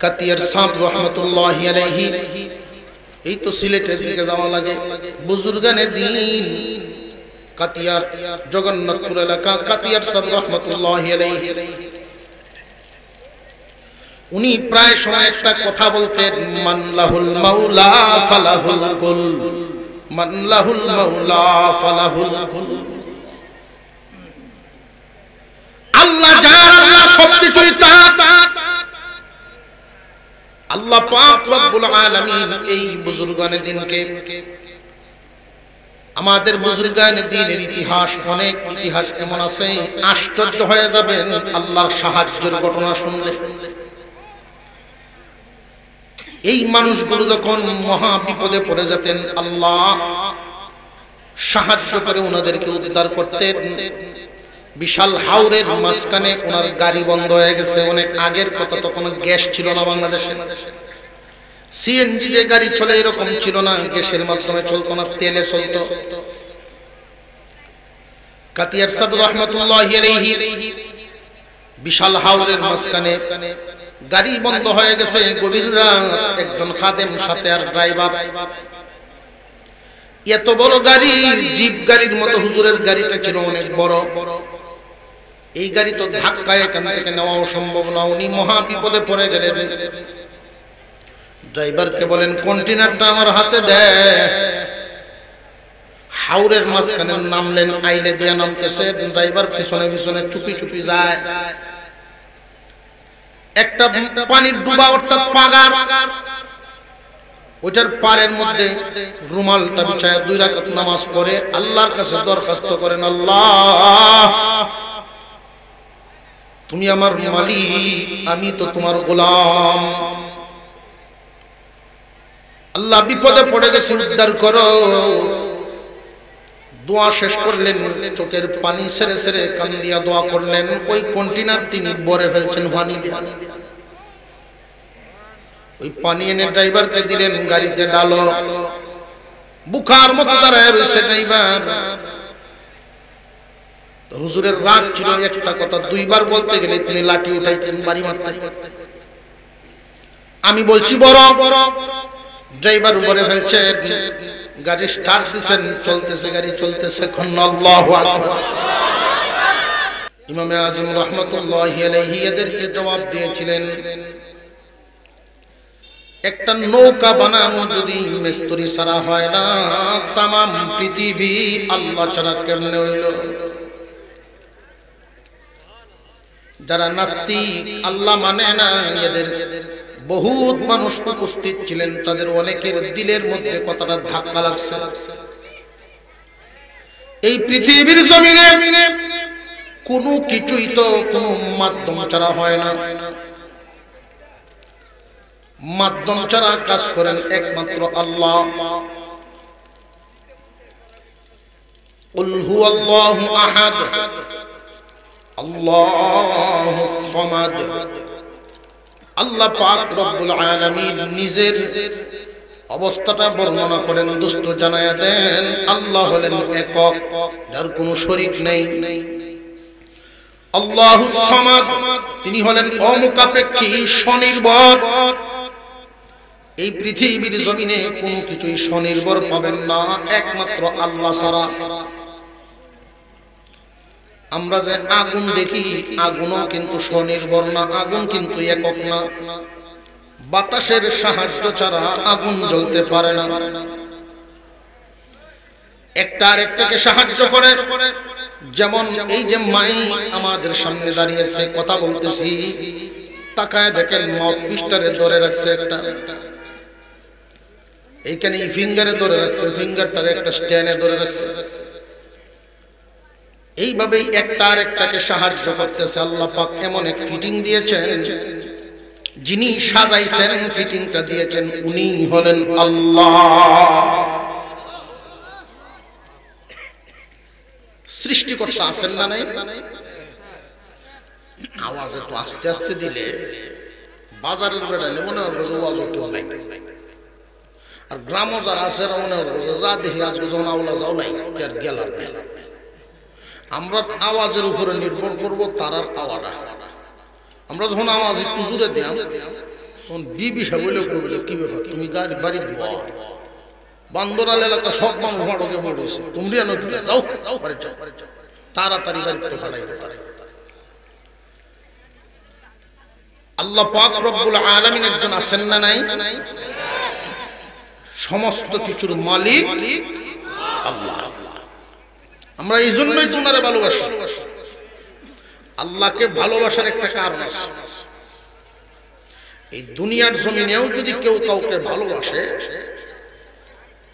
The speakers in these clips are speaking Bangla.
কাতিয়ার সাহেব রহমতুল্লাহি আলাইহি, এই তো সিলেটের দিকে যাওয়া লাগে, বুজুর্গানে দিন কাতিয়ার জগন্নাথপুর এলাকা, কাতিয়ার সাহেব রহমতুল্লাহি আলাইহি, উনি প্রায় সময় একটা কথা বলতেন, মান লাহুল মাওলা ফালাহুল কুল, মান লাহুল মাওলা ফালাহুল কুল। আল্লাহ যার, আল্লাহ সবকিছুই তার। আল্লাহ পাক রব্বুল আলামিন এই বুজুর্গানে দিনকে, আমাদের বুজুর্গানে দিনের ইতিহাস, অনেক ইতিহাস এমন আছে আশ্চর্য হয়ে যাবেন আল্লাহর সাহায্যের ঘটনা শুনলে। এই মানুষগুলো যখন মহা বিপদে পড়ে যেতেন, আল্লাহ সাহায্য করে ওনাদেরকে উদ্ধার করতেন। বিশাল হাওরের মাঝখানে ওনার গাড়ি বন্ধ হয়ে গেছে, অনেক আগের কথা, তখন গ্যাস ছিল না বাংলাদেশে, সিএনজি যে গাড়ি চলে এরকম ছিল না, গ্যাসের মাধ্যমে চলতো না, তেলে চলতো। কাতিয়ার সাহেব রহমতুল্লাহি আলাইহি বিশাল হাওরের মাঝখানে গাড়ি বন্ধ হয়ে গেছে, গভীর রাত, একজন খাদেম সাথে আর ড্রাইভার। এত বড় গাড়ি, জিপ গাড়ির মতো হুজুরের গাড়িটা ছিল অনেক বড়। এই গাড়ি তো ধাক্কায় এখান থেকে নেওয়া সম্ভব না, উনি মহা বিপদে পড়ে গেলেন। ড্রাইভারকে বলেন কন্টেনারটা আমার হাতে দে। হাওরের মাঝখানে নামলেন, আইলে দিয়ে নামতেছে, ড্রাইভার পিছনে পিছনে চুপি চুপি যায়। একটা পানির ডুবা অর্থাৎ পাগার, ওইটার পারের মধ্যে রুমালটা বিছায় 2 রাকাত নামাজ পড়ে আল্লাহর কাছে দরখাস্ত করেন, আল্লাহ তুমি আমার মালিক, আমি তো তোমার গোলাম, আল্লাহ বিপদে পড়ে গেছি, উদ্ধার করো। দোয়া শেষ করলেন, চোখের পানি ছেড়ে ছেড়ে কান দিয়া দোয়া করলেন। ওই কন্টেনার তিনি ভরে ফেলছেন পানি দিয়ে। ওই পানি এনে ড্রাইভারকে দিলেন, গাড়িতে ডালো। বুখার মতো দাঁড়ায় রয়েছে ড্রাইভার। হুজুরের রাগ ছিল একটা কথা, 2 বার বলতে গেলে তিনি লাঠি উঠাইতেন, বাড়ি মারতেন। আমি বলছি বড় বড়, ড্রাইভার উপরে ফেলছে, গাড়ি স্টার্ট দিছেন, চলতেছে, গাড়ি চলতেছে। আল্লাহু আকবার। ইমামে আজম রহমতুল্লাহি আলাইহি এদেরকে জবাব দিয়েছিলেন, একটা নৌকা বানানো যদি মিস্ত্রি ছাড়া হয় না, তামাম পৃথিবী আল্লাহ ছাড়া কেমনে হইল? যারা নাস্তিক, আল্লাহ মানে না, এদের বহুত মানুষ উপস্থিত ছিলেন, তাদের অনেকের দিলের মধ্যে কথাটা ধাক্কা লাগছে। এই পৃথিবীর জমিনে কোনো কিছুই তো কোনো মাধ্যম ছাড়া হয় না, মাধ্যম ছাড়া কাজ করেন একমাত্র আল্লাহ। কুল হুয়াল্লাহু আহাদ আল্লাহুস সামাদ। আল্লাহ পাক রব্বুল আলামিন নিজের অবস্থাটা বর্ণনা করেন, দুষ্ট জানায়া দেন, আল্লাহ হলেন একক, যার কোনো শরীক নেই। আল্লাহুস সামাদ, তিনি হলেন অমুখাপেক্ষী, স্বনির্ভর। এই পৃথিবীর জমিনে কোনো কিছুই স্বনির্ভর পাবেন না একমাত্র আল্লাহ ছাড়া। আমরা যে আগুন দেখি, আগুনও কিন্তু স্বনির্ভর না, আগুন কিন্তু একক না। বাতাসের সাহায্য ছাড়া আগুন জ্বলতে পারে না, একটা আরেকটাকে সাহায্য করে। যেমন এই যে মাই আমাদের সামনে দাঁড়িয়েছে, কথা বলতেছি, তাকায় দেখেন মাউথ পিসটারে ধরে রাখছে একটা, এইখানে এই ফিঙ্গারে ধরে রাখছে, ফিঙ্গারটারে একটা স্ট্যান্ডে ধরে রাখছে। এইভাবেই একটা আরেকটাকে সাহায্য করতেছে। আল্লাহ পাক এমন এক ফিটিং দিয়েছেন, যিনি সাজাইছেন, ফিটিংটা দিয়েছেন, উনি হলেন আল্লাহ। সৃষ্টিকর্তা আছেন না নাই? আওয়াজে তো আস্তে আস্তে দিলে বাজারের বেড়ালে মনে হবে যে আওয়াজও কেউ নাই, আর গ্রামও যারা আছে মনে হবে যা দেখি আজকে যখন আওলা যাও নাই আর গেলাম। আমরা আওয়াজের উপরে নির্ভর করবো, তার আর আওয়াজা। আমরা যখন আওয়াজ একটু জুড়ে দিলাম, বিবি সাবলেও করবে কি ব্যাপার তুমি গাড়ি বাড়ির বান্দরাল এলাকা সব মানুষ মাঠকে পড়েছে তুমি যাও তাড়াতাড়ি বাড়িতে ভাড়াইবে। আল্লাহ পাক রব্বুল আলামিন একজন আছেন না নাই? সমস্ত কিছুর মালিক আল্লাহ। আমরা এই জন্যই তো ওনারে ভালোবাসি। আল্লাহকে ভালোবাসার একটা কারণ আছে। এই দুনিয়ার জমিনেও যদি কেউ কাউকে ভালোবাসে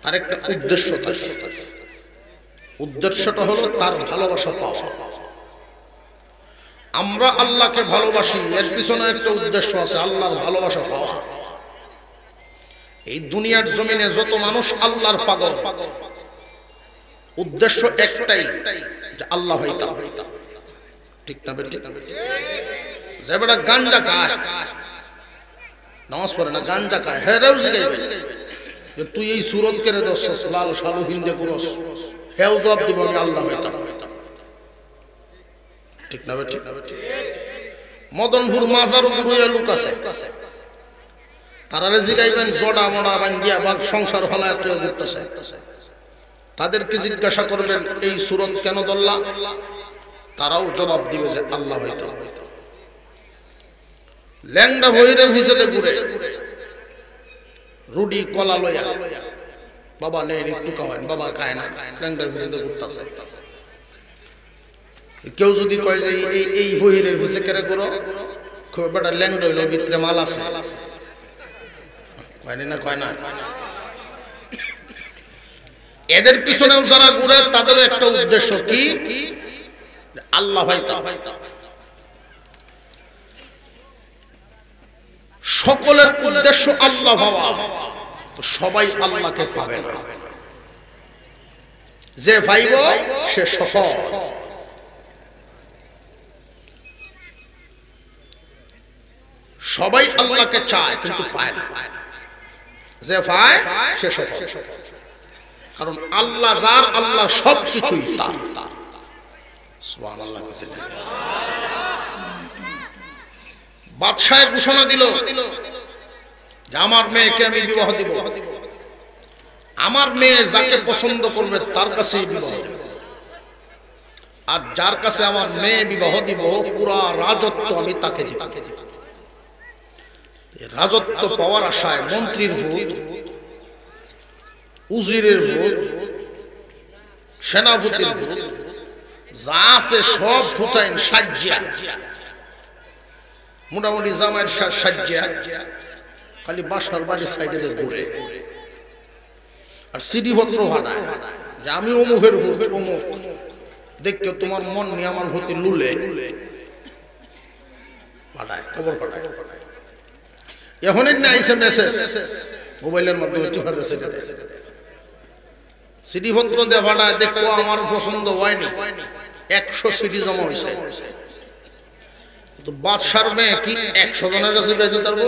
তার একটা উদ্দেশ্য থাকে। উদ্দেশ্যটা হলো তার ভালোবাসা পাওয়া। আমরা আল্লাহকে ভালোবাসি, এর পিছনে একটা উদ্দেশ্য আছে, আল্লাহর ভালোবাসা পাওয়া। এই দুনিয়ার জমিনে যত মানুষ আল্লাহর পাগল, উদ্দেশ্য একটাই যে আল্লাহ হইতাম। ঠিক না বেটি? যে বেটা গাঞ্জা খায়, নামাজ পড়ে না, গাঞ্জা খায়, হ্যাঁ রেউ জিগাইবে যে তুই এই সুরত কেড়ে দোস লাল সালু হিন্দে করস, হেও জবাব দিব আমি আল্লাহ হইতাম। ঠিক না বেটি? মদনপুর মাজার উপরে লোক আছে, তারারে জিগাইবেন জড়া মড়া বান্ধিয়া বা সংসার ফলায় ঘুরতেছে। তাদেরকে জিজ্ঞাসা করবেন এই সুরত কেন দল্লা, তারাও জবাব দিবে যে আল্লাহ হইতাম। ল্যাংডা বহিরের ভিতরে ঘুরে রুডি কলা লইয়া, বাবা নেই একটু খাওয়ান, বাবা খায় না, ল্যাংডার ভিতরে ঘুরতেছে। কেউ যদি কয় যে এই বহিরের ভিতরে কেড়ে করো, খুব বেটা ল্যাংডা হইল ভিতরে মাল আছে, কয়নি না কয় না। এদের পিছনেও যারা ঘুরে তাদের একটা উদ্দেশ্য কি, আল্লাহ হইতাম। সকলের উদ্দেশ্য আল্লাহ পাওয়া, তো সবাই আল্লাহকে পাবে না। যে পাইব সে সফল। সবাই আল্লাহকে চায় কিন্তু পায় না, যে পায় সে সফল। কারণ আল্লাহ যার, আল্লাহ সবকিছুই তার। সুবহানাল্লাহ। বাদশাহ ঘোষণা দিল যে আমার মেয়েকে আমি বিবাহ দিব, আমার মেয়ে যাকে পছন্দ করবে তার কাছেই বিবাহ দিব, আর যার কাছে আমার মেয়ে বিবাহ দিব পুরা রাজত্ব আমি তাকে দিব। রাজত্ব পাওয়ার আশায় মন্ত্রীর ভূত, উজিরের ভূত, সেনাপতির ভূত, যা আছে সব ভূতাইন সাজ্জা, মোটামুটি জামাইয়ের সাজ্জা, খালি বাসার বাড়ির সাইডে ঘুরে আর সিডি পত্র ভাড়ায় যে আমি অমুকের ভূত, অমুক দেখতে তোমার মন নিয়ে আমার ভূতে লুলে পাঠায়, খবর পাঠায়। এখনই না আইসে মেসেজ মোবাইলের মাধ্যমে সিডি পত্র দিয়ে ভাড়ায়, দেখো আমার পছন্দ হয়নি, 100 সিডি জমা হয়েছে। বাদশার মেয়ে কি 100 জনের কাছে বেঁচে পারবো?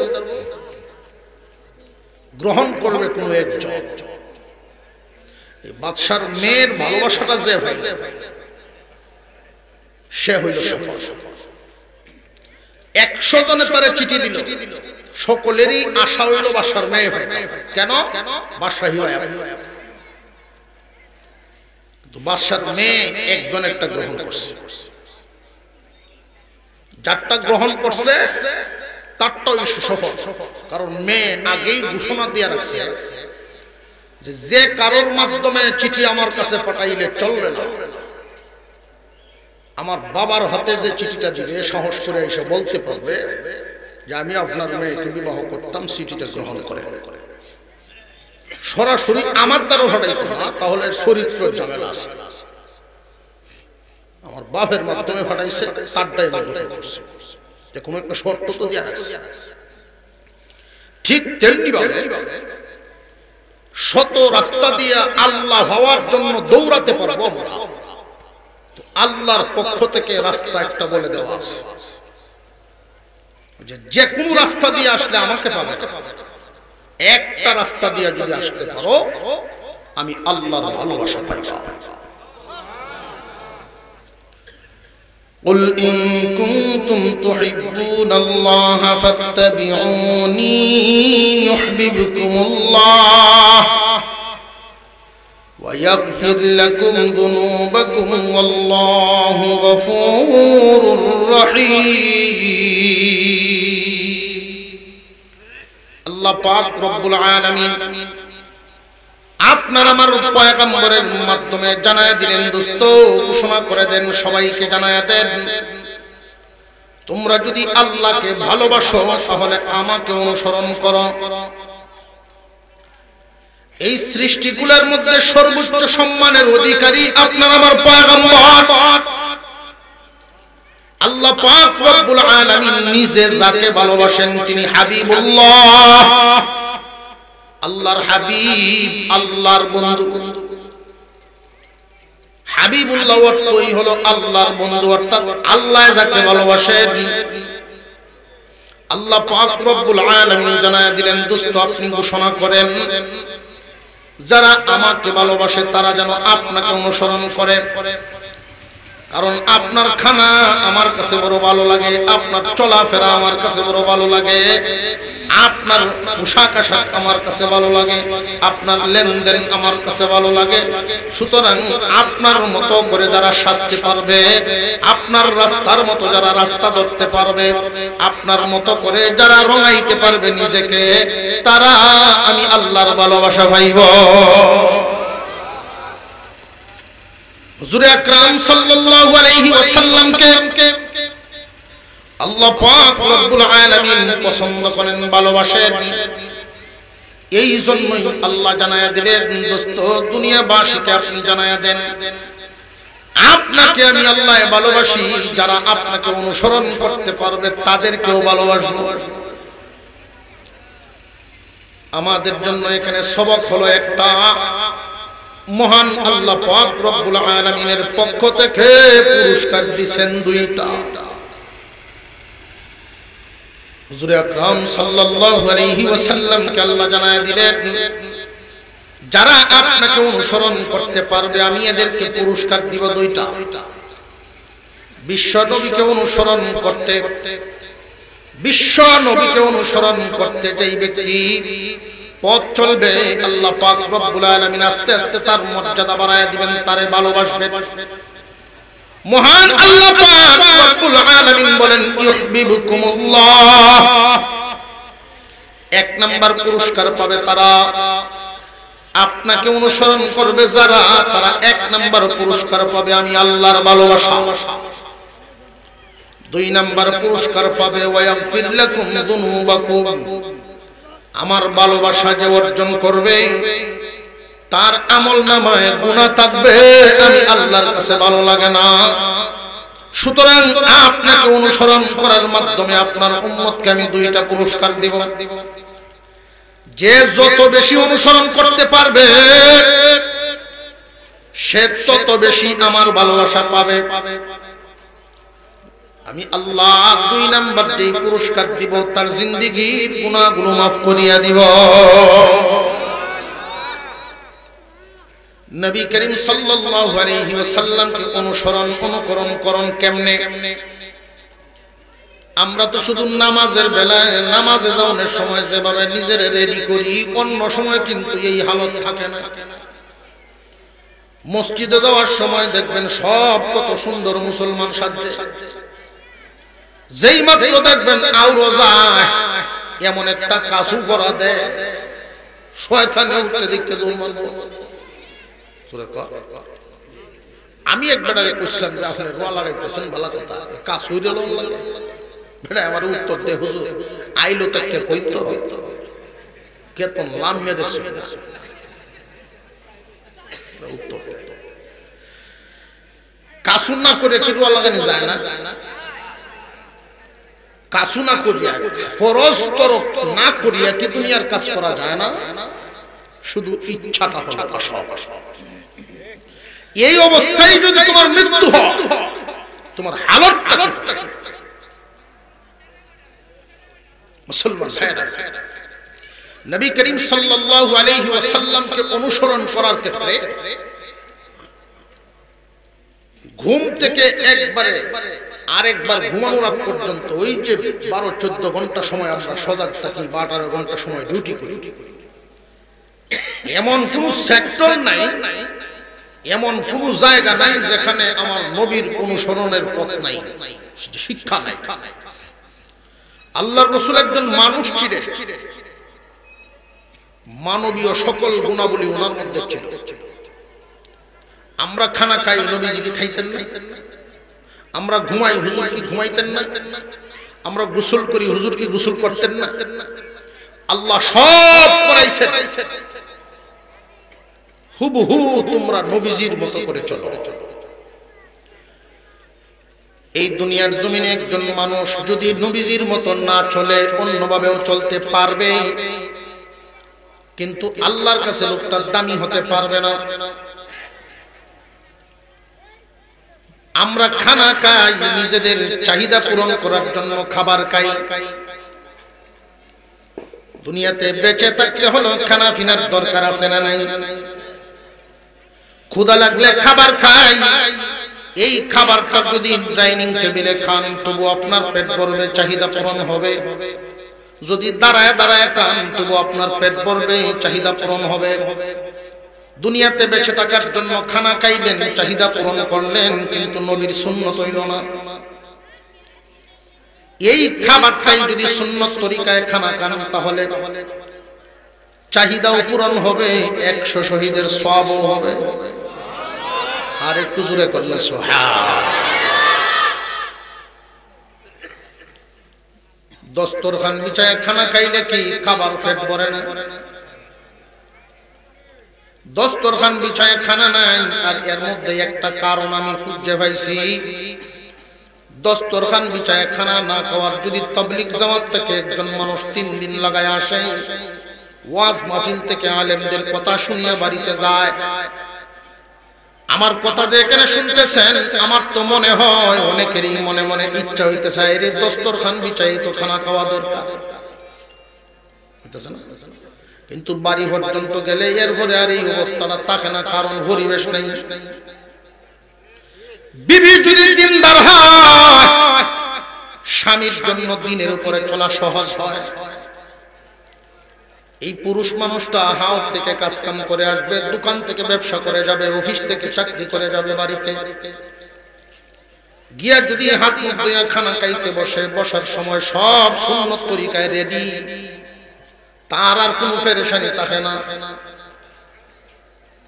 গ্রহণ করবে কোন একজন। বাদশার মেয়ের ভালোবাসাটা যে ভাই, সে হইল সফল। 100 জনের তারে চিঠি দিল, সকলেরই আশা হইল বাদশার মেয়ে ভাই। কেন? বাদশাহী হয়। বাদশার মেয়ে একজন একটা গ্রহণ করছে, যারটা গ্রহণ করছে তারটাই সফল। কারণ মেয়ে আগেই ঘোষণা দিয়ে রাখছে যে কারোর মাধ্যমে চিঠি আমার কাছে পাঠাইলে চলবে না, আমার বাবার হাতে যে চিঠিটা দিবে সাহস করে এসে বলতে পারবে যে আমি আপনার মেয়েকে বিবাহ করতাম, চিঠিটা গ্রহণ করে। সরাসরি আমার দ্বারা পাঠাইতো না, তাহলে চরিত্র ঝামেলা আছে। আমার বাপের মাধ্যমে পাঠাইছে, তারটাই যে কোনো একটা শর্ত তো দিয়ে রাখছে। ঠিক তেমনি ভাবে শত রাস্তা দিয়ে আল্লাহ হওয়ার জন্য দৌড়াতে পারবো আমরা, আল্লাহর পক্ষ থেকে রাস্তা একটা বলে দেওয়া আছে যে কোন রাস্তা দিয়ে আসলে আমাকে পাবে না, একটা রাস্তা দিয়ে যদি আসতে পারো আমি আল্লাহর ভালোবাসা পাই। قل إن كنتم تحبون الله فاتبعوني يحببكم الله ويغفر لكم ذنوبكم والله غفور رحيم الله পাক রব্বুল আলামিন আপনার আমার পয়গম্বরের মাধ্যমে জানায়া দিলেন, দোস্ত ঘোষণা করে দেন, সবাইকে জানায়া দেন, তোমরা যদি আল্লাহকে ভালোবাসো তাহলে আমাকে অনুসরণ করো। এই সৃষ্টিগুলোর মধ্যে সর্বোচ্চ সম্মানের অধিকারী আপনার আমার পয়গম্বর। আল্লাহ পাক রব্বুল আলামিন নিজে যাকে ভালোবাসেন তিনি হাবিবুল্লাহ, আল্লাহর হাবিব, আল্লাহর বন্ধু। হাবিবুল্লাহ অর্থই হলো আল্লাহর বন্ধু, অর্থাৎ আল্লাহ যাকে ভালোবাসেন। আল্লাহ পাক রব্বুল আলামিন জানায়া দিলেন, দোস্ত আপনি ঘোষণা করেন যারা আমাকে ভালোবাসে তারা যেন আপনাকে অনুসরণ করে, কারণ আপনার খানা আমার কাছে বড় ভালো লাগে, আপনার চলাফেরা আমার কাছে বড় ভালো লাগে, আপনার পোশাক আশাক আমার কাছে ভালো লাগে, আপনার লেনদেন আমার কাছে ভালো লাগে। সুতরাং আপনার মতো করে যারা সাজতে পারবে, আপনার রাস্তার মতো যারা রাস্তা ধরতে পারবে, আপনার মতো করে যারা রঙাইতে পারবে নিজেকে, তারা আমি আল্লাহর ভালোবাসা পাইব। হুজুর আকরাম সাল্লাল্লাহু আলাইহি ওয়াসাল্লামকে আল্লাহ পাক রব্বুল আলামিন পছন্দ করেন, ভালোবাসেন। এই জন্যই আল্লাহ জানায়া দিলেন, দোস্ত দুনিয়াবাসীকে আপনি জানায়া দেন আপনাকে আমি আল্লাহ ভালোবাসি, যারা আপনাকে অনুসরণ করতে পারবে তাদেরকেও ভালোবাসবো। আমাদের জন্য এখানে সবক হলো একটা, মহান আল্লাহ পাক রব্বুল আলামিনের পক্ষ থেকে পুরস্কার দিবেন দুইটা। হুজুর আকরাম সাল্লাল্লাহু আলাইহি ওয়াসাল্লামকে আল্লাহ জানায়া দিলেন, যারা আপনাকে অনুসরণ করতে পারবে আমি এদেরকে পুরস্কার দিব দুইটা। বিশ্ব নবীকে অনুসরণ করতে যেই ব্যক্তি পথ চলবে, আল্লাহ পাক রব্বুল আলামিন আস্তে আস্তে তার মর্যাদা বাড়ায় দিবেন, তারে ভালোবাসবে। মহান আল্লাহ পাক রব্বুল আলামিন বলেন, ইউহিব্বুকুমুল্লাহ। এক নাম্বার পুরস্কার পাবে তারা, আপনাকে অনুসরণ করবে যারা, তারা এক নাম্বার পুরস্কার পাবে আমি আল্লাহর ভালোবাসা। দুই নাম্বার পুরস্কার পাবে ওয়ায়াগফির লাকুম যুনুবাকুম। আমার ভালোবাসা যে অর্জন করবে তার আমলনামায় গুনাহ থাকবে, আমি আল্লাহর কাছে ভালো লাগে না। সুতরাং আপনাকে অনুসরণ করার মাধ্যমে আপনার উম্মতকে আমি দুইটা পুরস্কার দিব। যে যত বেশি অনুসরণ করতে পারবে সে তত বেশি আমার ভালোবাসা পাবে। আমি আল্লাহ দুই নাম্বার যে পুরস্কার দিব, তার জিন্দেগীর গুনাহগুলো মাফ করিয়া দিব। নবী করিম সাল্লাল্লাহু আলাইহি ওয়াসাল্লামকে অনুকরণ করুন কেমনে? আমরা তো শুধু নামাজের বেলায়, নামাজে যাওয়ার সময় যেভাবে নিজের রেডি করি, অন্য সময় কিন্তু এই হালত থাকে না। মসজিদে যাওয়ার সময় দেখবেন সব কত সুন্দর মুসলমান সাজে, যেই মাত্র দেখবেন আউরো যায় এমন একটা কাসু করা দেয়, শয়তানে উঠতে দেখতে দৌড় মারবো। আমি একবারে বুঝলাম যে আপনি রোয়া লাগাইতেছেন, ভালো কথা, কাসু দিলাম লাগে বেড়া। আমার উত্তর দে, হুজুর আইলো তাকে কইতো কেতন লামিয়ে দেখছে উত্তর। কাসু না করে কি রোয়া লাগানো যায় না? কাসু না করিয়া, ফরজ তরক না করিয়া কি দুনিয়ার কাজ করা যায় না? শুধু ইচ্ছাটা হলো অসৎ। এই অবস্থায় যদি তোমার মৃত্যু হয়, তোমার হালতটা মুসলমান ভাইরা, নবী করিম সাল্লাল্লাহু আলাইহি ওয়াসাল্লামকে অনুসরণ করার ক্ষেত্রে ঘুম থেকে একবারে আরেকবার ঘুমানোর আগ পর্যন্ত ওই যে 12-14 ঘন্টা সময় আমরা সজাগ থাকি, 12-18 ঘন্টা সময় ডিউটি করি, এমন কোন সেক্টর নাই, এমন কোন জায়গা নাই যেখানে আমার নবীর অনুসরণের পথ নাই, শিক্ষা নাই। আল্লাহর রাসূল একজন মানুষ ছিলেন, মানবীয় সকল গুণাবলী ওনার মধ্যে ছিল। আমরা খানা খাই, নবীজি কি খাইতেন না? আমরা ঘুমাই, হুজুর কি ঘুমাইতেন না? আমরা গোসল করি, হুজুর কি গোসল করতেন না? আল্লাহ সব করাইছেন, হুবহু তোমরা নবীজির মতো করে চলো। এই দুনিয়ার জমিনে একজন মানুষ যদি নবীজির মতো না চলে, অন্যভাবেও চলতে পারবে, কিন্তু আল্লাহর কাছে লোকটা দামি হতে পারবে না। আমরা খানা খাই, নিজেদের চাহিদা পূরণ করার জন্য খাবার খাই। দুনিয়াতে বেঁচে থাকতে হলো খানা পিনার দরকার আছে না নাই? ক্ষুধা লাগলে খাবার খাই, এই খাবারটা যদি ডাইনিং টেবিলে খান তবু আপনার পেট ভরবে, চাহিদা পূরণ হবে। যদি দাঁড়ায় দাঁড়ায় খান তবু আপনার পেট ভরবে, চাহিদা পূরণ হবে। দুনিয়াতে বেঁচে থাকার জন্য খানা খাইলেন, চাহিদা পূরণ করলেন, কিন্তু নবীর সুন্নত হইল না। এই খাবারটাই যদি সুন্নত তরিকায় খানা খান তাহলে চাহিদাও পূরণ হবে, 100 শহীদের সওয়াবও হবে। আর একটু জোরে করলে সুবহান। দস্তরখান বিছায় খানা খাইলে কি খাবার পেট ভরে না? দস্তরখান বিছায় খানা নাই, আর এর মধ্যে একটা কারণ আমি খুঁজে পাইছি। দস্তরখান বিছায় খানা না খাওয়ার যদি তাবলীগ জামাত থেকে একজন মানুষ 3 দিন লাগায় আসে, ওয়াজ মাহফিল থেকে আলেমদের কথা শুনিয়ে বাড়িতে যায়, আমার কথা যে এখানে শুনতেছেন, আমার তো মনে হয় অনেকেরই মনে মনে ইচ্ছা হইতেছে এর দস্তরখান বিছাই তো খানা খাওয়া দরকার, কিন্তু বাড়ি পর্যন্ত গেলে এর ঘরে আর এই অবস্থাটা থাকে না, কারণ পরিবেশ নেই। বিবি যদি দিনদার হয়, স্বামীর জন্য দিনের উপরে চলা সহজ হয়। এই পুরুষ মানুষটা হাওড় থেকে কাজ কাম করে আসবে, দোকান থেকে ব্যবসা করে যাবে, অফিস থেকে চাকরি করে যাবে, বাড়িতে গিয়া যদি হাত মুখ ধুইয়া খানা খাইতে বসে, বসার সময় সব সুন্নত তরিকায় রেডি, তার আর কোনো পেরেশানি থাকে না।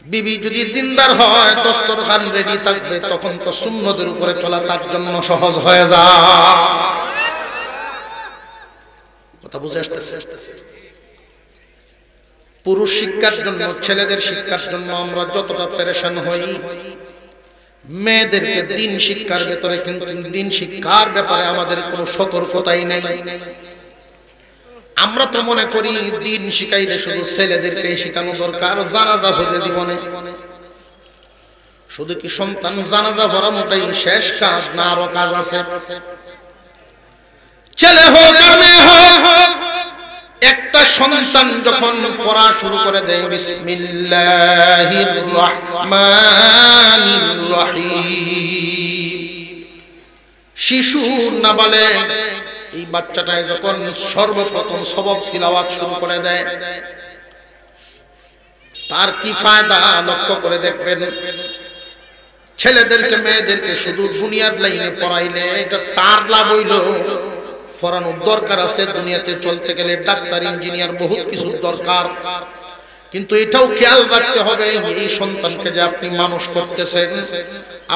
বিবি যদি দিনদার হয়, দস্তরখান রেডি থাকবে, তখন তো সুন্নতের উপরে চলা তার জন্য সহজ হয়ে যায়। কথা বুঝে আসতেছে? পুরুষ শিক্ষার জন্য, ছেলেদের শিক্ষার জন্য আমরা যতটা পেরেশান হই, মেয়েদেরকে দিন শিক্ষার ভেতরে কিন্তু দিন শিক্ষার ব্যাপারে আমাদের কোনো সতর্কতাই নাই। আমরা তো মনে করি দিন শিখাইলে শুধু ছেলেদেরকে শিখানো দরকার, জানাজা হইলে জীবনে শুধু কি সন্তান জানাজা পড়ানোটাই শেষ কাজ না, আরো কাজ আছে। ছেলে হোক আর মেয়ে হোক, একটা সন্তান যখন পড়া শুরু করে দেয় বিসমিল্লাহির রহমানির রহিম, শিশু নাবালেগ এই বাচ্চাটায় যখন সর্বপ্রথম সবক তিলাওয়াত শুরু করে দেয়, তার কি ফায়দা লক্ষ্য করে দেখবেন। ছেলেদেরকে মেয়েদেরকে শুধু দুনিয়ার লাইনে পড়াইলে এটা তার লাভ হইল, পড়ানোর দরকার আছে। দুনিয়াতে চলতে গেলে ডাক্তার, ইঞ্জিনিয়ার, বহুত কিছু দরকার, কিন্তু এটাও খেয়াল রাখতে হবে এই সন্তানকে যে আপনি মানুষ করতেছেন,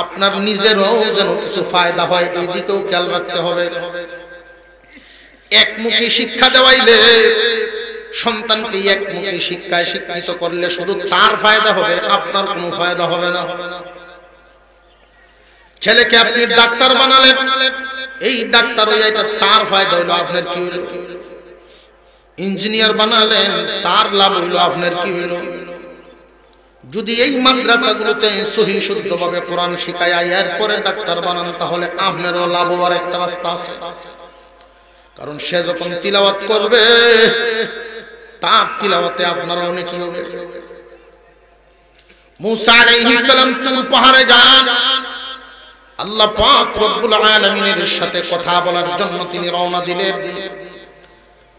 আপনার নিজেরও যেন কিছু ফায়দা হয়, এই দিকেও খেয়াল রাখতে হবে। একমুখী শিক্ষা দেওয়াইলে, সন্তানকে একমুখী শিক্ষায় শিক্ষিত করলে শুধু তার ফায়দা হবে, আপনার কোনো ফায়দা হবে না। ছেলেকে আপনি ডাক্তার বানালেন, এই ডাক্তার হইয়া এটা তার ফায়দা হইল, আপনার কি হইল? ইঞ্জিনিয়ার বানালেন, তার লাভ হইল, আপনার কি হইল? যদি এই মাদ্রাসাগুলোতে সহি শুদ্ধভাবে কোরআন শিখায় এরপরে ডাক্তার বানান, তাহলে আপনারও লাভ হওয়ার একটা রাস্তা আছে। কারণ সে যখন তিলাওয়াত করবে, তার তিলাওয়াতে আপনারা অনেক হবে। মুসা আলাইহিস সালাম তুর পাহাড়ে যান, আল্লাহ পাক রব্বুল আলামিনের সাথে কথা বলার জন্য তিনি রওনা দিলেন।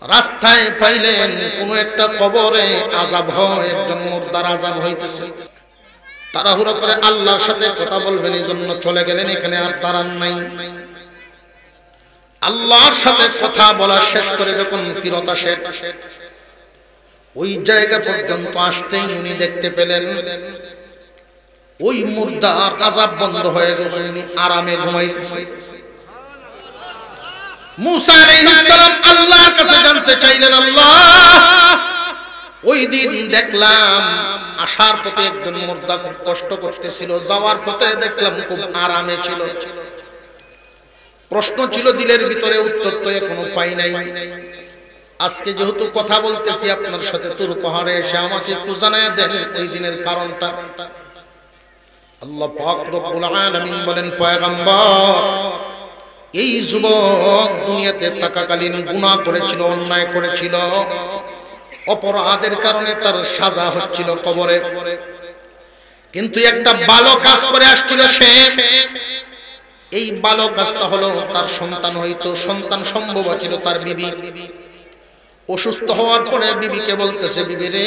রাস্তায় পাইলেন কোন একটা কবরে আযাব হয়, একজন মুর্দার আযাব হইতেছে। তাড়াহুড়ো করে আল্লাহর সাথে কথা বলবেন এই জন্য চলে গেলেন, এখানে আর দাঁড়ান নাই। আল্লাহর সাথে কথা বলা শেষ করে যখন ফিরত আসেন, ওই জায়গা পর্যন্ত আসতেই উনি দেখতে পেলেন ওই মুর্দার আযাব বন্ধ হয়ে গেছে, উনি আরামে ঘুমাইতেছে। মুসা আলাইহিস সালাম আল্লাহর কাছে জানতে চাইলেন, আল্লাহ ওই দিন দেখলাম আসার পথে একজন মুর্দা খুব কষ্ট করতেছিল, যাওয়ার পথে দেখলাম খুব আরামে ছিল। প্রশ্ন ছিল দিলের ভিতরে, উত্তর তো এখনো পাই নাই। আজকে যেহেতু কথা বলতেছি আপনার সাথে, তুর পাহাড়ে এসে আমাকে একটু জানায় দেন ওই দিনের কারণটা। আল্লাহ পাক রব্বুল আলামিন বলেন, পয়গম্বর এই যুবক দুনিয়াতে থাকাকালীন গুনাহ করেছিল, অন্যায় করেছিল, অপরাধের কারণে তার সাজা হচ্ছিল কবরে। কিন্তু একটা ভালো কাজ করে আসছিল সে। এই ভালো কাজটা হলো তার সন্তান হইতো, সন্তান সম্ভব ছিল তার বিবি। অসুস্থ হওয়ার পরে বিবিকে বলতেছে, বিবি রে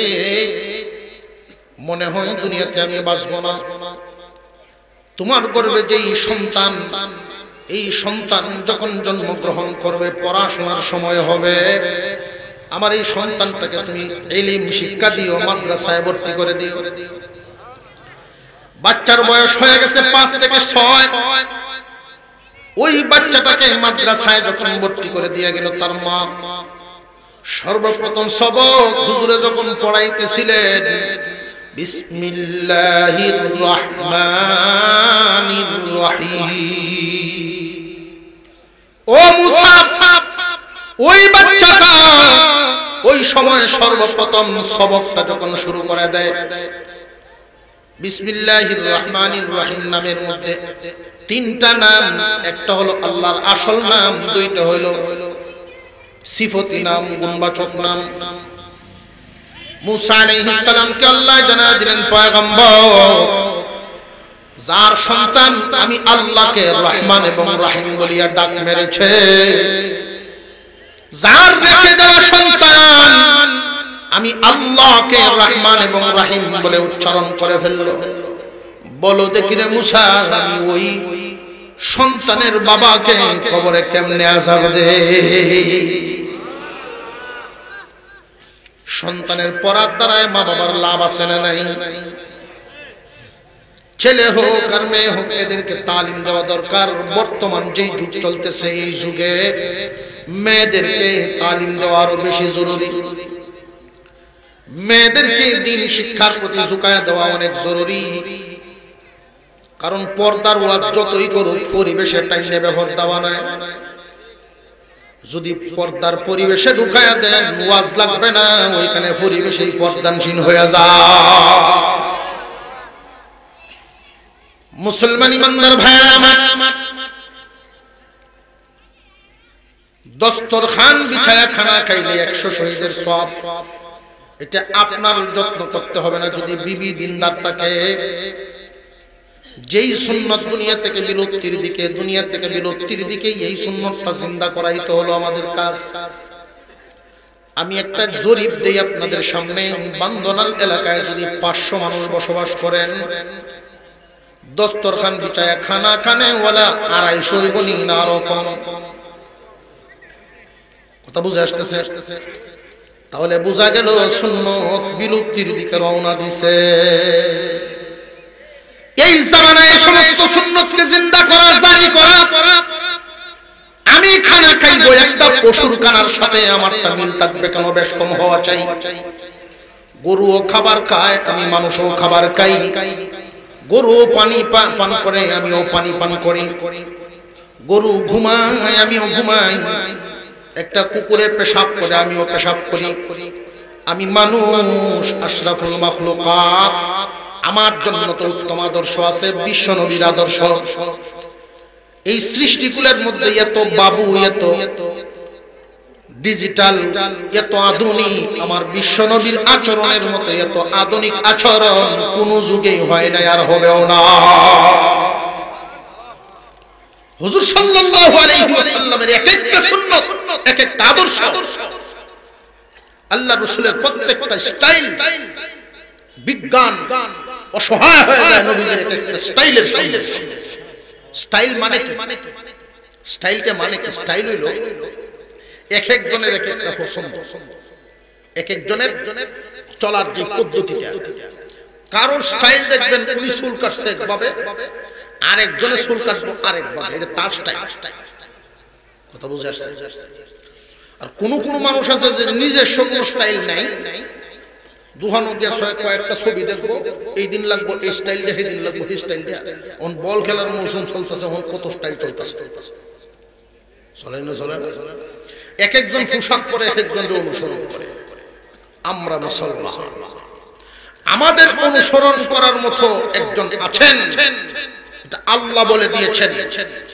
মনে হয় দুনিয়াতে আমি বাঁচব না। তোমার গর্ভে যেই সন্তান, এই সন্তান যখন জন্মগ্রহণ করবে, পড়াশোনার সময় হবে, আমার এই সন্তানটাকে তুমি ইলম শিক্ষা দিও, মাদ্রাসায় ভর্তি করে দিও। বাচ্চার বয়স হয়ে গেছে 5 থেকে 6। ওই বাচ্চাটাকে মাদ্রাসায় যখন ভর্তি করে দিয়ে গেল, তার মা সর্বপ্রথম সবক হুজুরে যখন পড়াইতেছিলেন, বিসমিল্লাহির রহমানির রহিম, ও মুসা ওই বাচ্চাটা ওই সময় সর্বপ্রথম সবকটা যখন শুরু করে দেয়, বিসমিল্লাহির রহমানির রহিম নামের মধ্যে 3টা নাম, একটা হলো আল্লাহর আসল নাম, 2টা হলো সিফতি নাম, গুণবাচক নাম। মুসা আলাইহিস সালামকে আল্লাহ জানায় দিলেন, পয়গম্বর যার সন্তান আমি আল্লাহকে রহমান এবং রহিম বলিয়া ডাক মেরেছে, যার রেখে দেওয়া সন্তান আমি আল্লাহকে রহমান এবং রহিম বলে উচ্চারণ করে ফেললো, বলো দেখি রে মুসা আমি ওই সন্তানের বাবাকে কবরে কেমনে আযাব দেই? সন্তানের পরার দ্বারায় মা বাবার লাভ আছে না নাই? ছেলে হোক আর মেয়ে হোক, এদেরকে তালিম দেওয়া দরকার। বর্তমান যে যুগ চলতেছে, এই যুগে মেয়েদেরকে তালিম দেওয়া আরো বেশি জরুরি। মেয়েদেরকে দ্বীন শিক্ষার প্রতি ঝুঁকায় দেওয়া অনেক জরুরি। কারণ পর্দার ওয়াজ যতই করুক, পরিবেশের টাইমে ব্যবহার দেওয়া নাই। যদি পর্দার পরিবেশে ঢুকায়া দেন, ওয়াজ লাগবে না, ওইখানে পরিবেশেই পর্দানশীল হয়ে যায়। মুসলমান ইমানদার ভাইরা আমার, দস্তরখান বিছায়া খানা খাইলে 100 শহীদের সওয়াব। এটা আপনার যত্ন করতে হবে না। যদি বিবি দিনদার থাকে, যেই সুন্নাত দুনিয়া থেকে বিলুপ্তির দিকে, দুনিয়া থেকে বিলুপ্তির দিকে, এই সুন্নাতটা জিন্দা করাইতে হলো আমাদের কাজ। আমি একটা জরিপ দেই আপনাদের সামনে। বান্দনাল এলাকায় যদি 500 মানুষ বসবাস করেন, দস্তরখান বিছায়া খানা খানে ওয়ালা 250 হইব না আরো কম? কথা বুঝে আসতেছে? তাহলে বোঝা গেল সুন্নত বিলুপ্তির দিকে রওনা দিছে। এই জামানায় সমস্ত সুন্নতকে জিন্দা করা, জারি করা। আমি খানা খাইবো, একটা পশুর খানার সাথে আমারটা মিল থাকবে কেন? বেশ কম হওয়া চাই। গরুও খাবার খায়, আমি মানুষও খাবার খাই। গরু পানি পান করে, আমিও পানি পান করি। গরু ঘুমায়, আমিও ঘুমাই। একটা কুকুরে পেশাব করে, আমিও পেশাব করি। আমি মানুষ, আশরাফুল মাখলুকাত। আমার জন্য তো উত্তম আদর্শ আছে, বিশ্ব নবীর আদর্শ। এই সৃষ্টিকুলের মধ্যে এত বাবু, এত ডিজিটাল, এত আধুনিক, আমার বিশ্ব নবীর আচরণের মতো এত আধুনিক আচরণ কোন যুগেই হয় না, আর হবেও না। হুজুর সাল্লাল্লাহু আলাইহি ওয়াসাল্লামের এক একটা সুন্নাত, এক একটা আদর্শ, আল্লাহ রাসূলের প্রত্যেকটা স্টাইল, বিজ্ঞান অসহায় হয়ে যায় নবীদের এক একটা স্টাইলের সামনে। স্টাইল মানে কি? স্টাইলটা মানে কি? স্টাইল হইল এক একজনের এক একটা পছন্দ, এক একজনের চলার যে পদ্ধতিটা। কারোর স্টাইল দেখবেন উনি চুল কাটছে একভাবে, আরেকজনের চুল কাটবো আরেকভাবে, এটা তার স্টাইল। কথা বুঝে আসছে? আর কোন কোন মানুষ আছে যে নিজস্ব কোনো স্টাইল নাই, দুহানো গিয়া কয়েকটা ছবি দেখবো, এই দিন লাগবো এই স্টাইলটা, সেই দিন লাগবো সেই স্টাইলটা। এখন বল খেলার মৌসুম চলতেছে, এখন কত স্টাইল চলতেছে, চলে না চলে না? এক একজন পোশাক পরে এক একজনের অনুসরণ করে। আমরা মুসলমান, আমাদের অনুসরণ করার মতো একজন আছেন, এটা আল্লাহ বলে দিয়েছেন,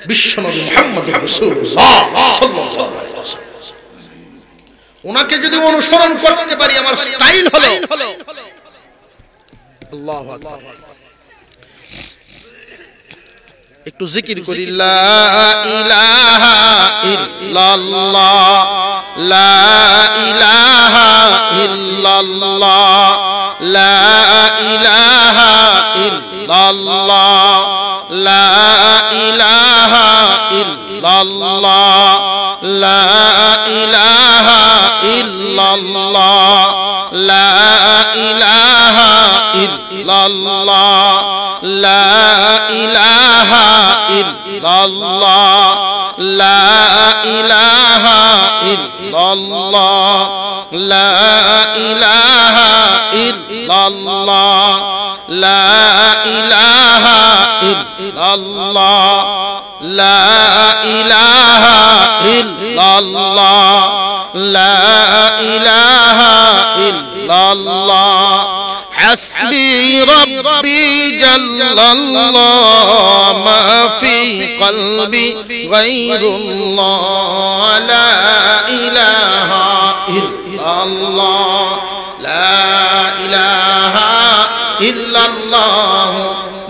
বিশ্বনবী মুহাম্মদ রাসূলুল্লাহ সাল্লাল্লাহু আলাইহি ওয়াসাল্লাম। ওনাকে যদি অনুসরণ করতে পারি, আমার স্টাইল হলো আল্লাহু আকবার। একটু জিকির করি, লা ইলাহা ইল্লাল্লাহ, লা ইলাহা ইল্লাল্লাহ, লা ইলাহা ইল্লাল্লাহ, লা ইলাহা ইল্লাল্লাহ, লা ইলাহা ইল্লাল্লাহ, লা ইলাহা ইল্লাল্লাহ, লা ইলাহা ইল্লাল্লাহ, লা ইলাহা ইল্লাল্লাহ, লা ইলাহা ইল্লাল্লাহ, লা ইলাহা ইল্লাল্লাহ, লা ইলাহা ইল্লাল্লাহ, লা ইলাহা ইল্লাল্লাহ। حسبي ربي جل الله ما في قلبي غير الله لا إله إلا الله لا إله إلا الله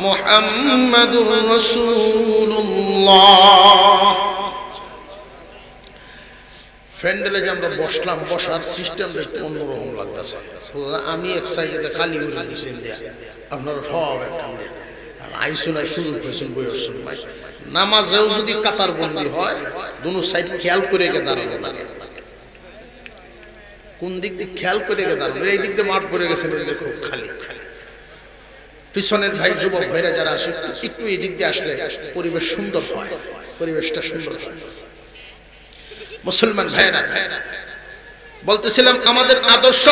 محمد رسول الله ফ্যান্ডেলে যে আমরা বসলাম, বসার সিস্টেমটা একটু অন্যরকম লাগতেছে। আমি এক সাইডে খালি করে দিয়েছেন দেয়া, আপনার সব একটা দেয়া, আর আইসুন শুরু করেছেন বইয়ের নাই। নামাজেও যদি কাতার বন্দি হয়, দুনো সাইড খেয়াল করে গে দাঁড়ানো লাগে। কোন দিক দিয়ে খেয়াল করে গে দাঁড়ানো, এই দিক দিয়ে মাঠ করে গেছেন, খুব খালি খালি। পিছনের ভাই যুবক ভাইরা যারা আসে, একটু এই দিক দিয়ে আসলে পরিবেশ সুন্দর হয়, পরিবেশটা সুন্দর হয়। মুসলমান ভাইরা, বলতেছিলাম আমাদের আদর্শ,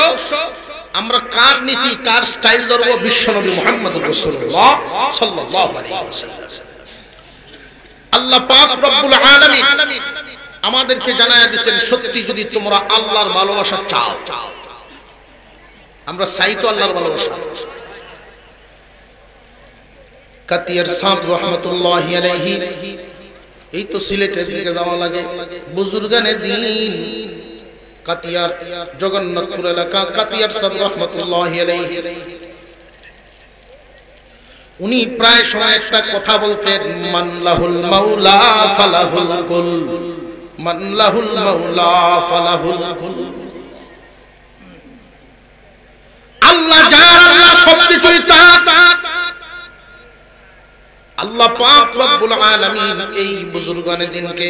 আমরা কার নীতি কার স্টাইল ধরবো? বিশ্বনবী মুহাম্মদ রাসূলুল্লাহ সাল্লাল্লাহু আলাইহি ওয়াসাল্লাম। আল্লাহ পাক রব্বুল আলামিন আমাদেরকে জানায়া দিয়েছেন, সত্যি যদি তোমরা আল্লাহর ভালোবাসা চাও, আমরা চাই তো আল্লাহর ভালোবাসা। কাতিয়ার সাহেব রাহমাতুল্লাহি আলাইহি, এই তো সিলেটের দিকে যাওয়া লাগে, বুজুর্গানে দিন কাতিয়ার জগন্নাথপুর এলাকা, কাতিয়ার সাহেব রাহমাতুল্লাহি আলাইহি, উনি প্রায় সময় একটা কথা বলতেন, মান লাহুল মাওলা ফালাহুল কুল, মান লাহুল মাওলা ফালাহুল কুল। আল্লাহ যার, আল্লাহ সবকিছুই তার। আল্লাহ পাক রব্বুল আলামিন এই বুজুর্গানে দিনকে,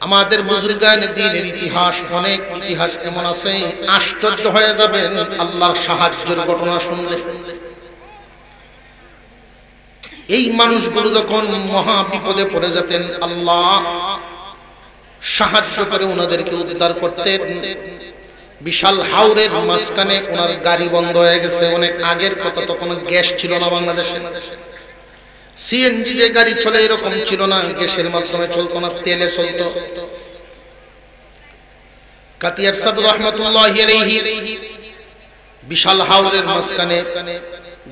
আমাদের বুজুর্গানে দিনের ইতিহাস, অনেক ইতিহাস এমন আছে আশ্চর্য হয়ে যাবেন আল্লাহর সাহায্যের ঘটনা শুনলে। এই মানুষগুলো যখন মহা বিপদে পড়ে যেতেন, আল্লাহ সাহায্য করে ওনাদেরকে উদ্ধার করতেন। বিশাল হাওরের মাঝখানে ওনার গাড়ি বন্ধ হয়ে গেছে, অনেক আগের কথা, তখন গ্যাস ছিল না বাংলাদেশে, সিএনজি যে গাড়ি চলে এরকম ছিল না, গ্যাসের মাধ্যমে চলতো না, তেলে চলতো। কাতিয়ার সাহেব রাহমাতুল্লাহি আলাইহি, বিশাল হাওরের মাঝখানে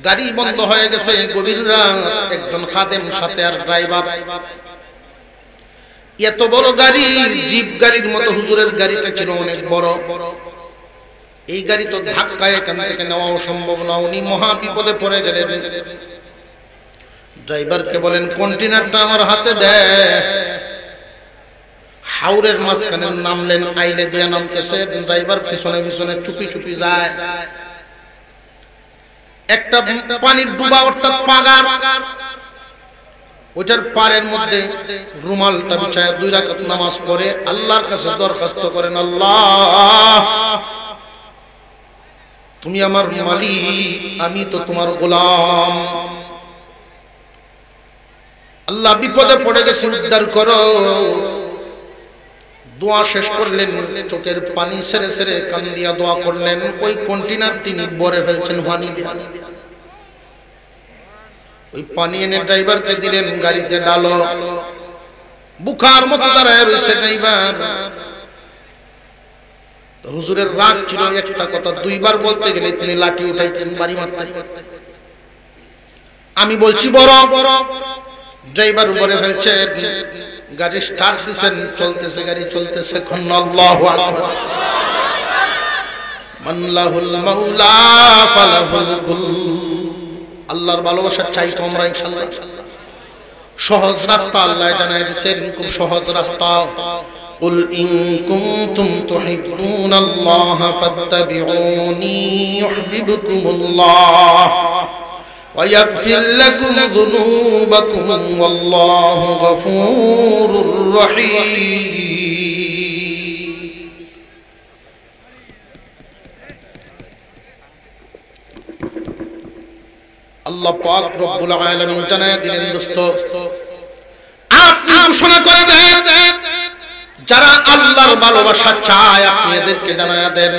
গাড়ি বন্ধ হয়ে গেছে, গভীর রাত, একজন খাদেম সাথে আর ড্রাইভার। এত বড় গাড়ি, জিপ গাড়ির মতো হুজুরের গাড়িটা ছিল অনেক বড়। এই গাড়ি তো ধাক্কায় এখান থেকে নেওয়া সম্ভব না, উনি মহা বিপদে পড়ে গেলেন। ড্রাইভারকে বলেন কন্টেনারটা আমার হাতে দে। হাওরের মাঝখানে নামলেন, আইলে দিয়ে নামতেছে, ড্রাইভার পিছনে পিছনে চুপি চুপি যায়। একটা পানির ডুবা অর্থাৎ পাগার, ওইটার পারের মধ্যে রুমালটা বিছায় 2 রাকাত নামাজ পড়ে আল্লাহর কাছে দরখাস্ত করেন, আল্লাহ তুমি আমার মালিক, আমি তো তোমার গোলাম, আল্লাহ বিপদে পড়ে গেছি, উদ্ধার করো। দোয়া শেষ করলেন, চোখের পানি ছেড়ে ছেড়ে কান দিয়া দোয়া করলেন। ওই কন্টেনার তিনি ভরে ফেলছেন পানি দিয়ে। ওই পানি এনে ড্রাইভারকে দিলেন, গাড়িতে ডালো। বুখার মতো দাঁড়ায় রয়েছে ড্রাইভার। হুজুরের রাগ ছিল একটা কথা 2 বার বলতে গেলে তিনি লাঠি উঠাইতেন, বাড়ি মারতেন। আমি বলছি বড় বড়, ড্রাইভার উপরে ফেলছে, গাড়ি স্টার্ট দিছেন, চলতেছে, গাড়ি চলতেছে। আল্লাহু আকবার। মাল্লাহুল মাওলা ফালাহুল কুল। আল্লাহর ভালোবাসা চাই তো আমরা ইনশাআল্লাহ। সহজ রাস্তা আল্লাহ জানায় দিয়েছেন, খুব সহজ রাস্তা। কুল ইন কুনতুম তুহিব্বুনাল্লাহ ফাত্তাবিউনি ইউহিব্বুকুমুল্লাহ ওয়া ইয়াগফির লাকুম যুনুবাকুম ওয়াল্লাহু গফুরুর রহিম। আল্লাহ পাক রব্বুল আলামিন জানায় দিলেন, দোস্ত আপনি ঘোষণা করে দেন, যারা আল্লাহর ভালোবাসা চায় আপনি এদেরকে জানায়া দেন,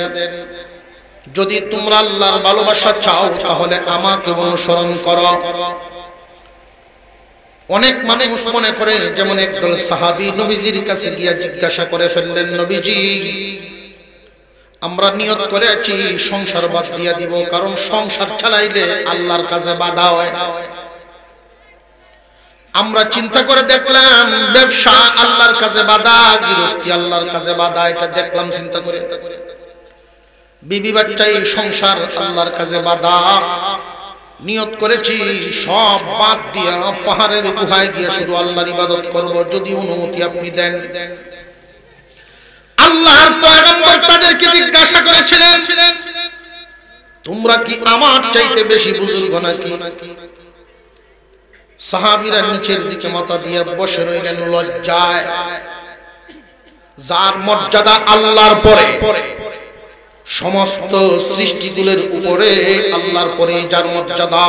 যদি তোমরা আল্লাহর ভালোবাসা চাও তাহলে আমাকে অনুসরণ করো। অনেক মানুষ মনে করে, যেমন একদল সাহাবী নবীজির কাছে গিয়ে জিজ্ঞাসা করে ফেললেন, নবীজি আমরা নিয়ত করেছি সংসার বাদ দিয়া দিব, কারণ সংসার চালাইলে আল্লাহর কাছে বাধা হয়। আমরা চিন্তা করে দেখলাম ব্যবসা আল্লাহর কাছে বাধা, গৃহস্থী আল্লাহর কাছে বাধা, এটা দেখলাম চিন্তা করে। বিবি বাচ্চাই সংসার আল্লাহর কাছে বাধা, নিয়ত করেছি সব বাদ দিয়া পাহাড়ের গুহায় গিয়ে শুধু আল্লাহর ইবাদত করব, যদি অনুমতি আপনি দেন। আল্লাহর পয়গম্বর তাদেরকে জিজ্ঞাসা করেছিলেন, তোমরা কি আমার চাইতে বেশি বুজুর্গ নাকি? সাহাবীরা নিচের দিকে মাথা দিয়ে বসে রইলেন লজ্জায়। যার মর্যাদা আল্লাহর পরে, সমস্ত সৃষ্টিগুলোর উপরে আল্লাহর পরে যার মর্যাদা,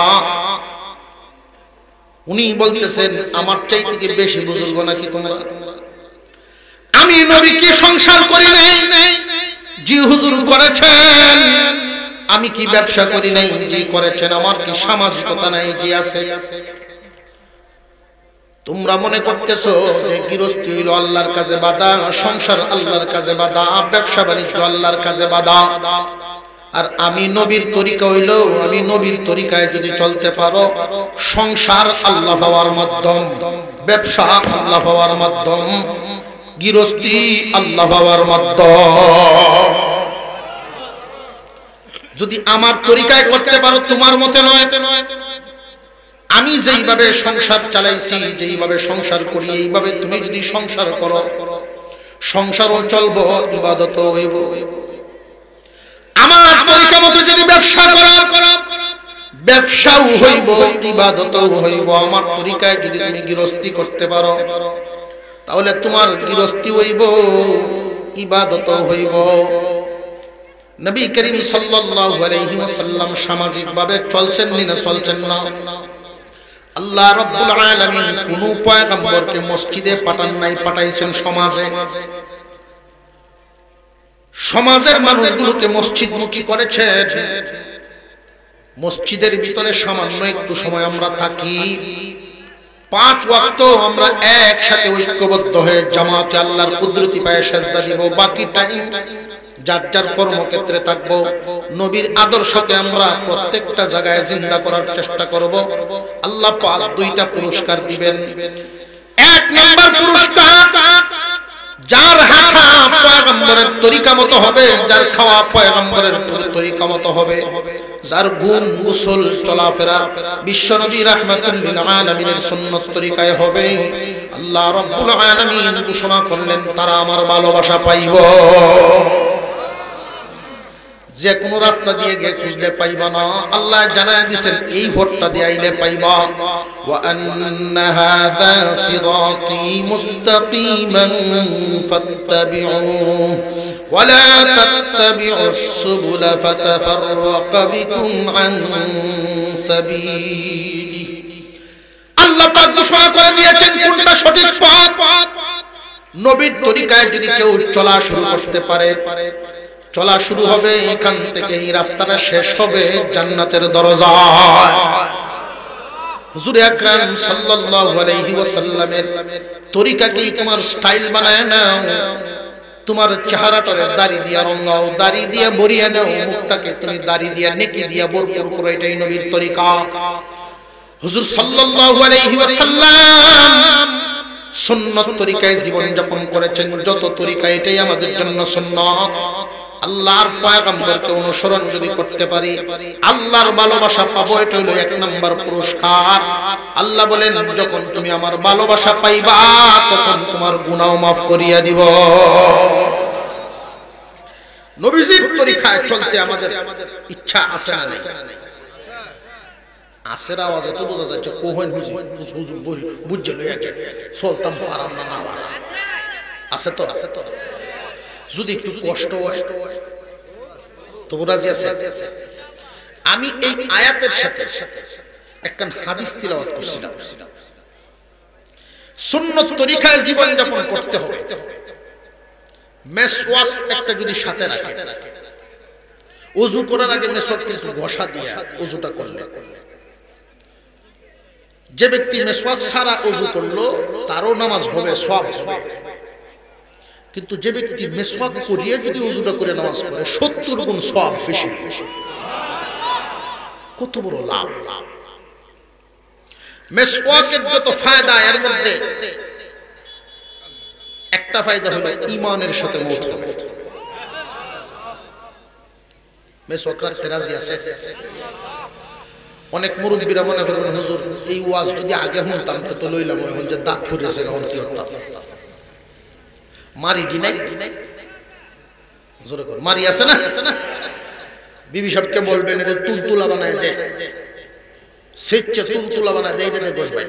উনি বলতেছেন আমার চাইতে কি বেশি বুজুর্গ নাকি তোমরা? আমি নবী কি সংসার করি নাই? জি হুজুর করেছেন। আমি কি ব্যবসা করি নাই? জি করেছেন। আমার কি সামাজিকতা নাই? জি আছে। তোমরা মনে করতেছো যে গৃহস্থী হইল আল্লাহর কাছে বাধা, সংসার আল্লাহর কাছে বাধা, ব্যবসা বাণিজ্য আল্লাহর কাছে বাধা। আর আমি নবীর তরিকা হইল, আমি নবীর তরিকায় যদি চলতে পারো, সংসার আল্লাহ পাওয়ার মাধ্যম, ব্যবসা আল্লাহ পাওয়ার মাধ্যম, গৃহস্থী আল্লাহ পাওয়ার মাধ্যম। যদি আমার তরিকায় করতে পারো, তোমার মতে নয়। আমি যেইভাবে সংসার চালাইছি, যেইভাবে সংসার করি, এইভাবে তুমি যদি সংসার করো, সংসারও চলবো, ইবাদতও হইব। আমার তরিকা মতো যদি ব্যবসা করো, ব্যবসাও হইব, ইবাদতও হইব। আমার তরিকায় যদি তুমি গৃহস্থী করতে পারো, তাহলে তোমার গৃহস্থী হইব, ইবাদতও হইব। নবী করিম সাল্লাল্লাহু আলাইহি ওয়াসাল্লাম সামাজিকভাবে চলছেন না চলছেন না? আল্লাহ রাব্বুল আলামিন কোন পয়গম্বরকে মসজিদে পাঠান নাই, পাঠাইছেন সমাজে। সমাজের মানুষগুলোকে মসজিদমুখী করেছেন। মসজিদের ভিতরে সামান্য একটু সময় আমরা থাকি, 5 ওয়াক্ত আমরা একসাথে ঐক্যবদ্ধ হয়ে জামাতে আল্লাহর কুদরতি পায়ে সিজদা দিব। বাকি টাইম যার যার কর্মক্ষেত্রে থাকবো। নবীর আদর্শকে আমরা প্রত্যেকটা জায়গায় জিন্দা করার চেষ্টা করব। আল্লাহ পাক 2টা পুরস্কার দিবেন। 1 নম্বর পুরস্কার, যার হাঁটা পয়গম্বরের তরিকা মতো হবে, যার খাওয়া পয়গম্বরের তরিকা মতো হবে, যার ঘুম গোসল চলাফেরা বিশ্বনবী রাহমাতুল লিল আলামিনের সুন্নাত তরিকায় হবে, আল্লাহ রাব্বুল আলামিন ঘোষণা করলেন তারা আমার ভালোবাসা পাইব। যে কোনো রাস্তা দিয়ে গিয়ে খুঁজলে পাইবা না, আল্লাহ জানায় দিয়েছেন এই ভোটটা দিয়ে আইলে পাইবা। ওয়া আন্না হাযা সিরাতী মুস্তাকিমান ফাত্তাবিউহু ওয়া লা তাত্তাবিউস সুবুলা ফাতাফাররাকা বিকুম আন সাবিলি। আল্লাহ পাক ঘোষণা করে দিয়েছেন কোনটা সঠিক পথ। নবীর তরিকায় যদি কেউ চলা শুরু করতে পারে, চলা শুরু হবে এখান থেকে, এই রাস্তাটা শেষ হবে জান্নাতের দরজায়। হুজুর আকরাম সাল্লাল্লাহু আলাইহি ওয়াসাল্লামের তরিকাকেই তোমার স্টাইল বানায় নাও, তোমার চেহারাটারে দাড়ি দিয়া রঙাও, দাড়ি দিয়া বরিয়ে নাও, মুখটাকে তুমি দাড়ি দিয়া নেকি দিয়া ভরপুর করো, এটাই নবীর তরিকা। হুজুর সাল্লাল্লাহু আলাইহি ওয়াসাল্লাম সুন্নাত তরিকায় জীবন যাপন করেছেন। যত তরিকা এটাই আমাদের জন্য সুন্নাত। আল্লাহর পয়গম্বরকে অনুসরণ যদি করতে পারি আল্লাহর ভালোবাসা পাবো, এটা হলো এক নাম্বার পুরস্কার। আল্লাহ বলেন যখন তুমি আমার ভালোবাসা পাইবা তখন তোমার গুনাহ মাফ করিয়া দিব। নবীজির তরিকায় চলতে আমাদের ইচ্ছা আছে না নাই? আসের আওয়াজে তো বোঝা যাচ্ছে কোহেন হুজুর বুঝছে লইয়া যায় চলতাম পারাম না না আছে তো, আছে তো। যদি একটু কষ্ট তবু রাজি আছে। আমি এই আয়াতের সাথে একটা হাদিস তিলাওয়াত করছিলাম। সুন্নাত তরিকায় জীবন যাপন করতে হবে। মেসওয়াক একটা যদি সাথে রাখে, ওযু করার আগে মেসওয়াক কিন্তু ঘষা দিয়া ওযুটা করলে, যে ব্যক্তি মেসওয়াক ছাড়া ওযু করলো তারও নামাজ হবে, সওয়াব হবে। কিন্তু যে ব্যক্তি মেসওয়াক করিয়ে যদি ওযুটা করে নামাজ পড়ে 70 গুণ সওয়াব বেশি। কত বড় লাভ! মেসওয়াকের যত ফায়দা, এর মধ্যে একটা ফায়দা হলো ঈমানের সাথে মওত হবে। মেসওয়াক রাখতে রাজি আছে? অনেক মুরব্বীরা মনে করবেন হুজুর এই ওয়াজ যদি আগে শুনতাম তো লইলাম, এখন যে দাঁত ফুটেছে এখন কি হতাম। মারি দি নাই, মারি আছে না? বিবি সাহেবকে বলবেন এটা তুলতুলা বানায় দে, সেচ্ছে তুলতুলা বানায় দে, এটা দোষ ভাই,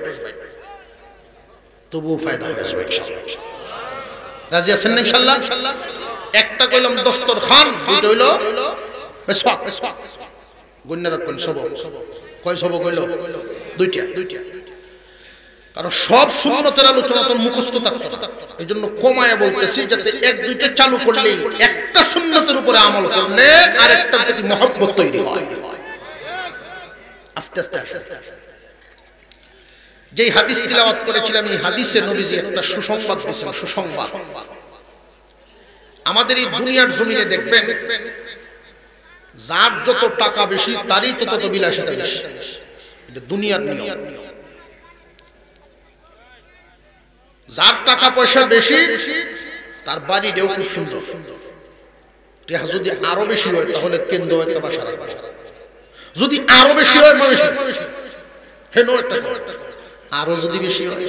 তবুও ফায়দা হয়ে আসবে ইনশাআল্লাহ। রাজি আছেন না ইনশাআল্লাহ? একটা কইলাম দস্তরখান, দুটো হইলো মেসওয়াক। গণ্য রাখবেন সবক। কয় সবক হইল? দুইটা। কারণ সব সুন্নতের আলোচনা তো মুখস্থ থাকতো না, এই জন্য কমায় বলতেছি যাতে এক দুইটা চালু করলেই একটা সুন্নতের উপরে আমল করলে আর একটার প্রতি মহব্বত তৈরি হয়। আস্তে আস্তে যেই হাদিস তিলাওয়াত করেছিলাম, এই হাদিসে নবীজি একটা সুসংবাদ দিয়েছেন। সুসংবাদ আমাদের এই দুনিয়ার জমিনে দেখবেন যার যত টাকা বেশি তারই তো তত বিলাসিতা বেশি। এটা দুনিয়ার নিয়ম। যার টাকা পয়সা বেশি তার বাড়িটাও খুব সুন্দর। যদি আরো বেশি হয় তাহলে কেন্দ্র একটা বাসা রাখবে, যদি আরো বেশি হয় মানুষ আরো যদি বেশি হয়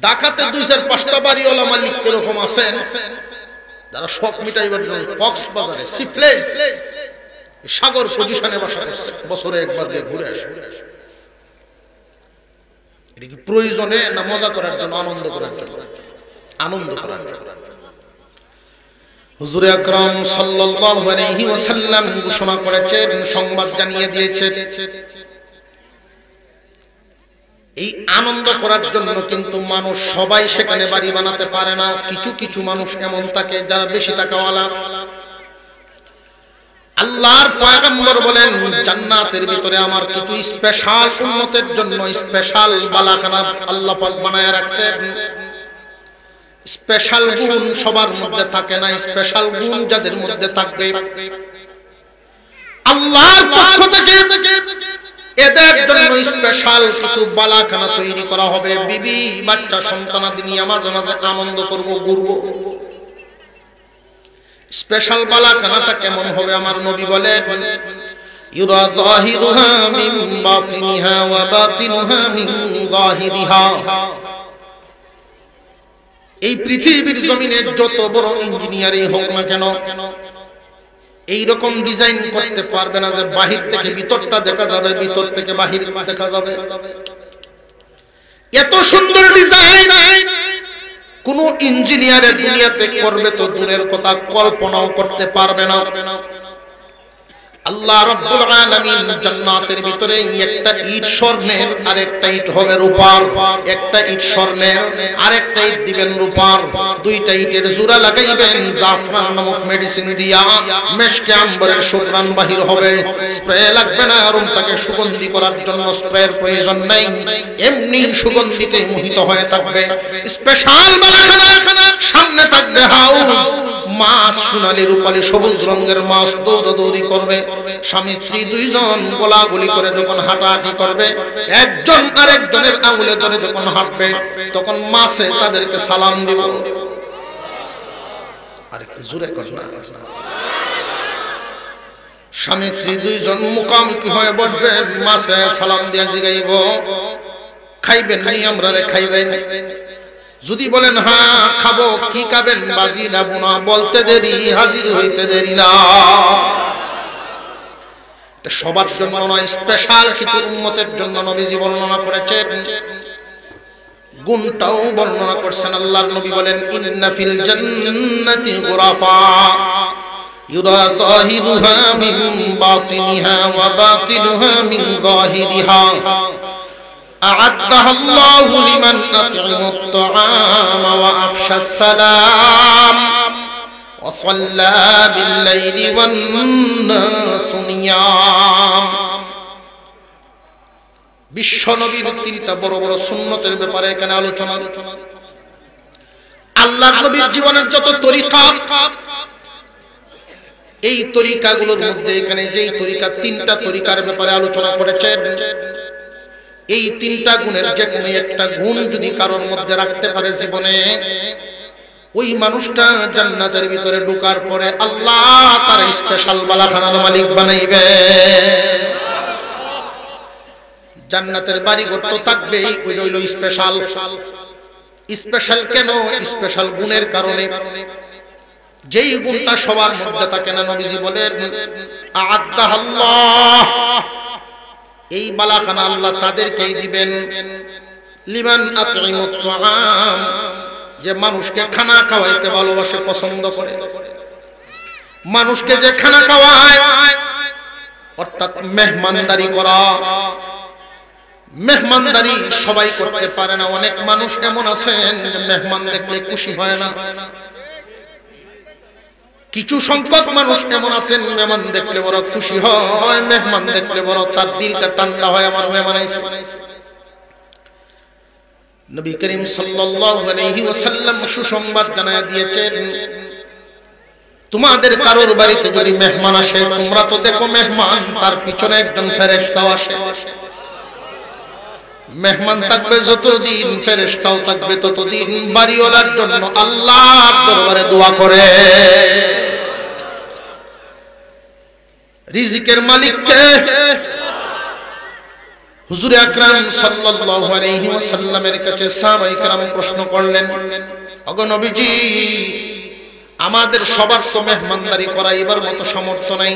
ঢাকাতে 2-4-5টা বাড়িওয়ালা মালিক এরকম আছেন যারা সব মিটাইবার জন্য কক্সবাজারে সিপ্লেস সাগর পজিশনে বাসা করছে, বছরে একবার গিয়ে ঘুরে আসে। এটা কি প্রয়োজনে না মজা করার জন্য, আনন্দ করার জন্য? আনন্দ করার জন্য। হুজুর আকরাম সাল্লাল্লাহু আলাইহি ওয়াসাল্লাম ঘোষণা করেছেন, সংবাদ জানিয়ে দিয়েছেন, এই আনন্দ করার জন্য কিন্তু মানুষ সবাই সেখানে বাড়ি বানাতে পারে না। কিছু কিছু মানুষ এমন থাকে যারা বেশি টাকাওয়ালা। আল্লাহর পয়গম্বর বলেন জান্নাতের ভিতরে আমার কিছু স্পেশাল উম্মতের জন্য স্পেশাল বালাখানা আল্লাহ পাক বানায় রাখছেন। স্পেশাল গুণ সবার মধ্যে থাকে না, স্পেশাল গুণ যাদের মধ্যে থাকবে আল্লাহর পক্ষ থেকে এদের জন্য স্পেশাল কিছু বালাখানা তৈরি করা হবে। বিবি বাচ্চা সন্তানাদি নিয়ে মাঝে মাঝে আনন্দ করব, ঘুরবো। স্পেশাল বালাখানাটা কেমন হবে আমার নবী বলেন, ইউরা যাহিরুহা মিন বাতিনিহা ওয়া বাতিনুহা মিন যাহিরিহা। এই পৃথিবীর জমিনে যত বড় ইঞ্জিনিয়ারই হোক না কেন, এই রকম ডিজাইন করতে পারবে না যে বাহির থেকে ভিতরটা দেখা যাবে, ভিতর থেকে বাহির দেখা যাবে। এত সুন্দর ডিজাইন কোন ইঞ্জিনিয়ারের দুনিয়াতে করবে তো দূরের কথা, কল্পনাও করতে পারবে না। আল্লাহ রাব্বুল আলামিন জান্নাতের ভিতরে একটা ইট স্বর্ণের, আরেকটা ইট হবে রূপার। একটা ইট স্বর্ণের, আরেকটা ইট দিবেন রূপার। দুইটা ইটের জোড়া লাগাইবেন জাফরান নামক মেডিসিন দিয়া, মেশকে আম্বরের সুঘ্রাণ বাহির হবে। স্প্রে লাগবে না, রুমটাকে সুগন্ধি করার জন্য স্প্রের প্রয়োজন নাই, এমনি সুগন্ধিতে মোহিত হয়ে থাকবে। স্পেশাল বালাখানা, সামনে থাকবে হাউস, মাছ সোনালী রূপালী সবুজ রঙের মাছ দৌড়াদৌড়ি করবে। স্বামী স্ত্রী দুইজন গোলাগুলি করে যখন হাঁটাহাঁটি করবে, একজন আরেকজনের আঙুলে ধরে যখন হাঁটবে, তখন মাছে তাদেরকে সালাম দিব। আরেকটু জোরে কর না। স্বামী স্ত্রী দুইজন মুখামুখি হয়ে বসবেন, মাছে সালাম দিয়ে জিগাইব, খাইবেন নাই আমরা রে খাইবেন? যদি বলেন হ্যাঁ খাবো, কি খাবেন? বাজি না বোনা, বলতে দেরি হাজির হইতে দেরি না। সবার জন্য নয়, স্পেশাল কিছু উম্মতের জন্য নবীজি বর্ণনা করেছেন। গুণটাও বর্ণনা করছেন। আল্লাহর নবী বলেন, ইন্না ফিল জান্নাতি গুরাফা ইউরা যাহিরুহা মিন বাতিনিহা ওয়া বাতিনুহা মিন যাহিরিহা أعدها الله لمن أطعم الطعام وأفشى السلام وصلى بالليل والناس نيام। বিশ্ব নবীর তিনটা বড় বড় সুন্নতের ব্যাপারে এখানে আলোচনা। আল্লাহর নবীর জীবনের যত তরিকা, এই তরিকাগুলোর মধ্যে এখানে যেই তরিকা, তিনটা তরিকার ব্যাপারে আলোচনা করেছেন। এই তিনটা গুণের যে কোনো একটা গুণ যদি কারোর মধ্যে রাখতে পারে জীবনে, ওই মানুষটা জান্নাতের ভিতরে ঢোকার পরে আল্লাহ তার স্পেশাল বালাখানার মালিক বানাইবে। জান্নাতের বাড়িঘর তো থাকবেই, ওই হইল স্পেশাল। স্পেশাল কেন? স্পেশাল গুণের কারণে। যেই গুণটা সবার মধ্যে থাকে না, নবীজি বলেন আ'আদ্দাহাল্লাহ, এই বালাখানা আল্লাহ তাদেরকেই দিবেন। লিমান আত'ইমুত তুআম, যে মানুষকে খানা খাওয়াইতে ভালোবাসে, পছন্দ করে। মানুষকে যে খানা খাওয়ায়, অর্থাৎ মেহমানদারি করা। মেহমানদারি সবাই করতে পারে না। অনেক মানুষ এমন আছেন যে মেহমান দেখলে খুশি হয় না। কিছু সংখ্যক মানুষ এমন আছেন, মেহমান দেখলে বড় খুশি হয়, মেহমান দেখলে বড় তার দিলটা ঠান্ডা হয়, আমার মেহমান আইছে। নবী করিম সাল্লাল্লাহু আলাইহি ওয়াসাল্লাম সুসংবাদ জানায় দিয়েছেন, তোমাদের কারোর বাড়িতে যদি মেহমান আসে, তোমরা তো দেখো মেহমান, তার পিছনে একজন ফেরেশতা আসে। মেহমান থাকবে যতদিন, ফেরেশতাও থাকবে ততদিন। বাড়িওয়ালার জন্য আল্লাহর দরবারে দোয়া করে। রিজিকের মালিক কে? হুজুর আকরাম সাল্লাল্লাহু আলাইহি ওয়াসাল্লামের কাছে সাহাবায়ে কেরাম প্রশ্ন করলেন, ওগো নবীজি, আমাদের সবার তো মেহমানদারি করাইবার মতো সামর্থ্য নাই।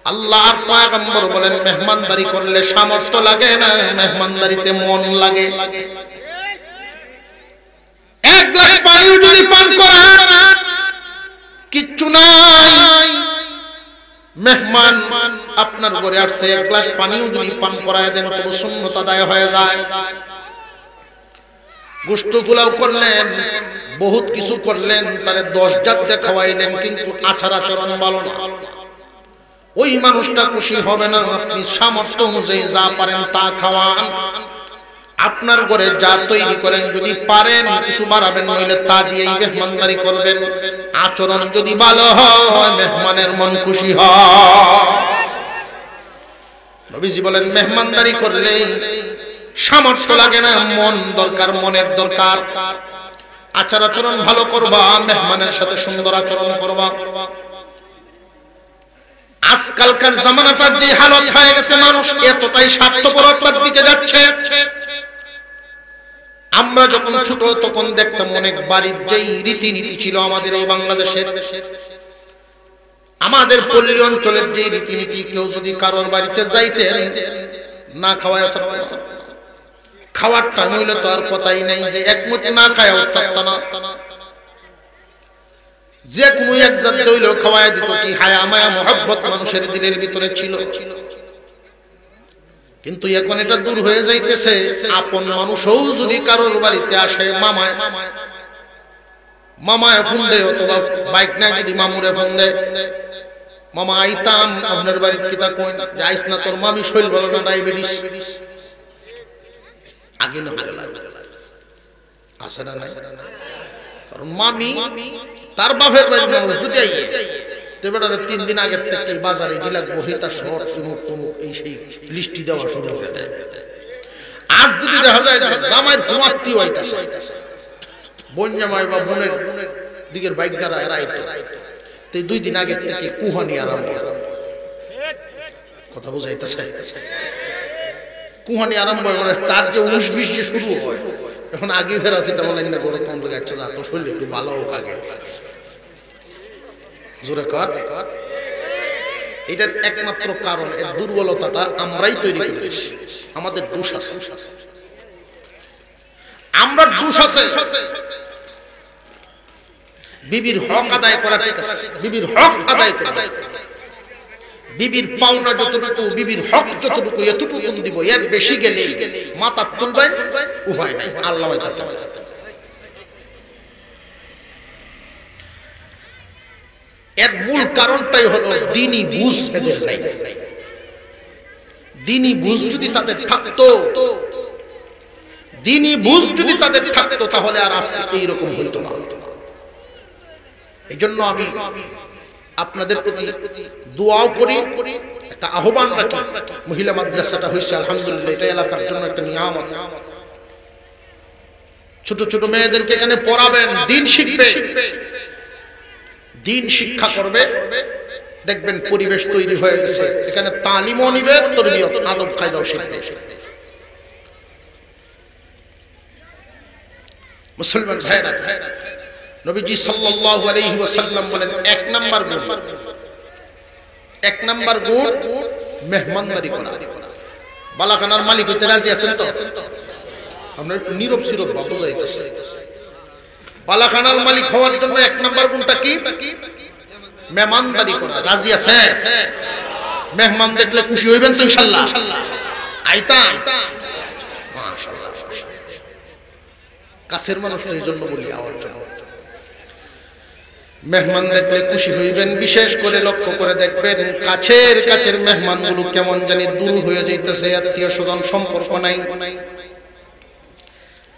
আল্লাহর পয়গম্বর বলেন, মেহমানদারি করলে সামর্থ্য লাগে না, মেহমানদারিতে মন লাগে। এক গ্লাস পানি যদি পান করান, কিচ্ছু নাই। মেহমান আপনার ঘরে আসছে, এক গ্লাস পানিও যদি পান করায় দেন, তবু সুন্নত আদায় হয়ে যায়। গোশত পোলাও করলেন, বহুত কিছু করলেন, তারে 10 জাত দিয়ে খাওয়াইলেন, কিন্তু আচার আচরণ ভালো না, ওই মানুষটা খুশি হবে না। আপনি সামর্থ্য অনুযায়ী যা পারেন তা খাওয়ান। আপনার ঘরে যা তৈরি করেন, যদি পারেন কিছু বাড়াবেন, নইলে তা দিয়েই মেহমানদারি করবেন। আচরণ যদি ভালো হয়, মেহমানের মন খুশি হয়। নবীজি বলেন মেহমানদারি করলে সামর্থ্য লাগে না, মন দরকার, মনের দরকার। আচার আচরণ ভালো করবা, মেহমানের সাথে সুন্দর আচরণ করবা। আজকালকার জামানাটা যে হালত হয়ে গেছে, মানুষ এতটাই স্বার্থপরতার দিকে যাচ্ছে। আমরা যখন ছোট তখন দেখতাম অনেক বাড়ির যেই রীতিনীতি ছিল আমাদের এই বাংলাদেশের, আমাদের পল্লী অঞ্চলের যে রীতিনীতি, কেউ যদি কারোর বাড়িতে যাইতেন না খাওয়ায় আসা, খাওয়ার টাইম হইলে তো আর কথাই নাই, যে এক মুঠ না খায় থাকতো না, যে কোনো এক জাতি হইলেও খাওয়ায় দিত। কি হায়া মায়া মহব্বত মানুষের দিলের ভিতরে ছিল। কিন্তু এখন এটা দূর হয়ে যাইতেছে। আপন মানুষও যদি কারোর বাড়িতে আসে, মামায় ফোন দেয়, অথবা বাইক না যদি মামুরে ফোন দেয়, মামা আইতাম আপনার বাড়িতে, কিতা কই যাইস না, তোর মামি শরীর ভালো না, ডায়াবেটিস। আগে না আসে না, কারণ মামি তার বাপের বাড়ি যদি আইয়ে 3 দিন আগে থেকে বাজারে গিলাক বহিতা শর্ট এই সেই লিস্টি দেওয়া শুরু করে দেয়। আর যদি দেখা যায় জামাইয়ের ফুমাত্তি হইতাছে, বোন জামাই বা বোনের দিকের বাইকগারা এরা আইতো, তো 2 দিন আগে থেকে কুহানি আরম্ভ। কথা বুঝাইতেছে? কুহানি আরম্ভ মানে তার যে 19-20 যে শুরু হয়, এখন আগে ফের আছে তেমন না করে তোমরা একটা যা তো শরীর একটু ভালো হোক আগে জোরে কর। এটার একমাত্র কারণ, এর দুর্বলতাটা আমরাই তৈরি করেছি। আমাদের দোষ আছে, আমরা দোষ আছে। বিবির হক আদায় করা ঠিক আছে, বিবির হক আদায় করা, বিবির পাওনা যতটুকু, বিবির হক যতটুকু, এতটুকু দিব। এর বেশি গেলে মাথা তুলবেন, উপায় নাই, আল্লাহ করতে পারে। এর মূল কারণটাই হলো দ্বীনি বুঝ এদের নাই। দ্বীনি বুঝ যদি তাদের থাকতো, দ্বীনি বুঝ যদি তাদের থাকতো, তাহলে আর আজকে এইরকম হইতো না। এই জন্য আমি আপনাদের প্রতি দোয়াও করি, একটা আহ্বান রাখি। মহিলা মাদ্রাসাটা হয়েছে আলহামদুলিল্লাহ, এটা এলাকার জন্য একটা নিয়ামত। ছোট ছোট মেয়েদেরকে এখানে পড়াবেন, দিন শিখবে, দিন শিক্ষা করবে, দেখবেন পরিবেশ তৈরি হয়ে গেছে। এখানে তালিমও নিবে, তরবিয়ত আদব কায়দাও শিখবে। মুসলমান ভাইরা, নবীজি সাল্লাল্লাহু আলাইহি ওয়াসাল্লাম বলেন, 1 নাম্বার গুণ মেহমানদারি করা। বালাখানার মালিক হইতে রাজি আছেন তো? আপনার নীরব সিরব বাবু যাইতেছে। বালাখানার মালিক হওয়ার জন্য 1 নাম্বার গুণটা কি? মেহমানদারি করা। রাজি আছে? মেহমান দেখলে খুশি হইবেন তো ইনশাআল্লাহ? আইতাম মাশাআল্লাহ। কাছের মানুষ এই জন্য বলি আমার জন্য, মেহমান দেখলে খুশি হইবেন। বিশেষ করে লক্ষ্য করে দেখবেন কাছের মেহমানগুলো কেমন জানি দূর হয়ে যাইতেছে। আত্মীয় স্বজন সম্পর্ক নাই।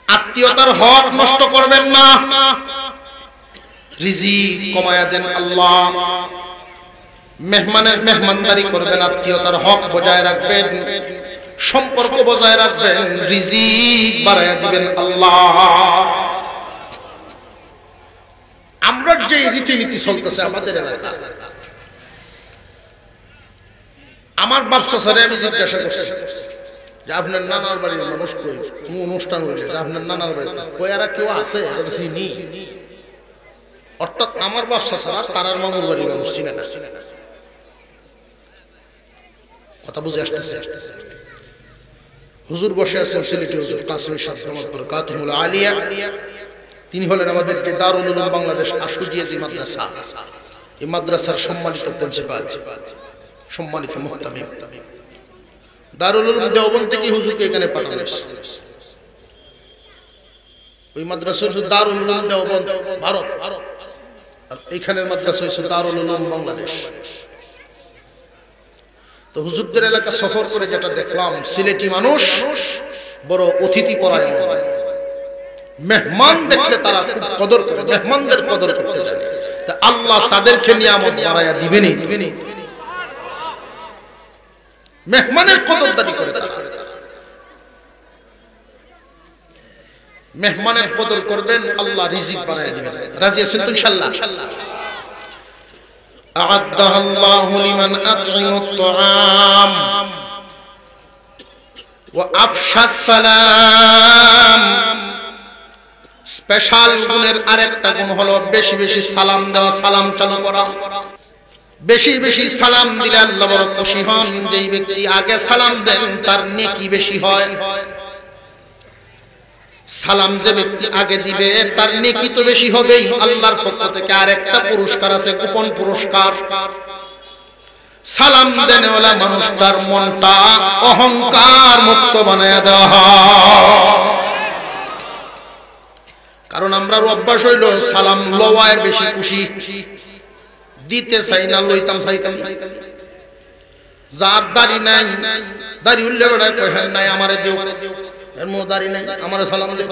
আত্মীয়তার হক নষ্ট করবেন না, রিজিক কমায়া দেন আল্লাহ। মেহমানদারি করবেন, আত্মীয়তার হক বজায় রাখবেন, সম্পর্ক বজায় রাখবেন, রিজিক বাড়ায়া দিবেন আল্লাহ। আমরা যে রীতিনীতি চলতেছে আমাদের এলাকা, আমার ব্যবসা স্যারে আমি জিজ্ঞাসা করছি যে আপনার নানার বাড়ির মানুষ কই, অনুষ্ঠান হয়েছে, আপনার নানার বাড়ি কই, আর কেউ আছে? অর্থাৎ আমার ব্যবসা ছাড়া তারার মামুর বাড়ির মানুষ চিনে না। কথা বুঝে আসতেছে? হুজুর বসে আছেন সিলেটি হুজুর কাসিম শাহজামাত বরকাতুহুল আলিয়া। তিনি হলেন আমাদের যে দারুল উলুম বাংলাদেশ আশুজিয়া যে মাদ্রাসা, এই মাদ্রাসার সম্মানিত প্রিন্সিপাল, সম্মানিত মুহতামিম। দারুল উলুম দেওবন্দ থেকে হুজুরকে এখানে পাঠানো হয়েছে। ওই মাদ্রাসা হচ্ছে দারুল উলুম দেওবন্দ ভারত, আর এইখানের মাদ্রাসা হচ্ছে দারুল উলুম বাংলাদেশ। তো হুজুরদের এলাকা সফর করে যেটা দেখলাম, সিলেটি মানুষ বড় অতিথি পরায়ণ। মেহমান দেখলে তারা খুব কদর করে, মেহমানদের কদর করতে জানে। তা আল্লাহ তাদেরকে নিয়ামত বাড়ায়া দিবেনই। মেহমানের কদরদারি করে তারা। মেহমানের কদর করবেন, আল্লাহ রিজিক বানায় দিবেন। রাজি আছেন তো ইনশাআল্লাহ? আ'আদ্দাহাল্লাহু লিমান আত'আমাত তা'আম ওয়া আফশাস সালাম। স্পেশাল গুণের আরেকটা গুণ হলো বেশি বেশি সালাম দেওয়া, সালাম চালু করা। বেশি বেশি সালাম দিলে আল্লাহ বড় খুশি হন। যেই ব্যক্তি আগে সালাম দেন তার নেকি বেশি হয়। সালাম যে ব্যক্তি আগে দিবে তার নেকি তো বেশি হবেই। আল্লাহর পক্ষ থেকে আরেকটা পুরস্কার আছে, গোপন পুরস্কার। সালাম দেনেওয়ালা মানুষটার মনটা অহংকার মুক্ত বানায় দেওয়া হয়। কারণ আমরা অভ্যাস হইল সালাম লওয়ায় বেশি খুশি, দিতে চাই না, লইতাম চাইতাম। যার দাড়ি নাই, দাড়ি উল্লে বেড়ায় কহেন নাই আমারে দেও, এর মো দাড়ি নাই আমারে সালাম দে।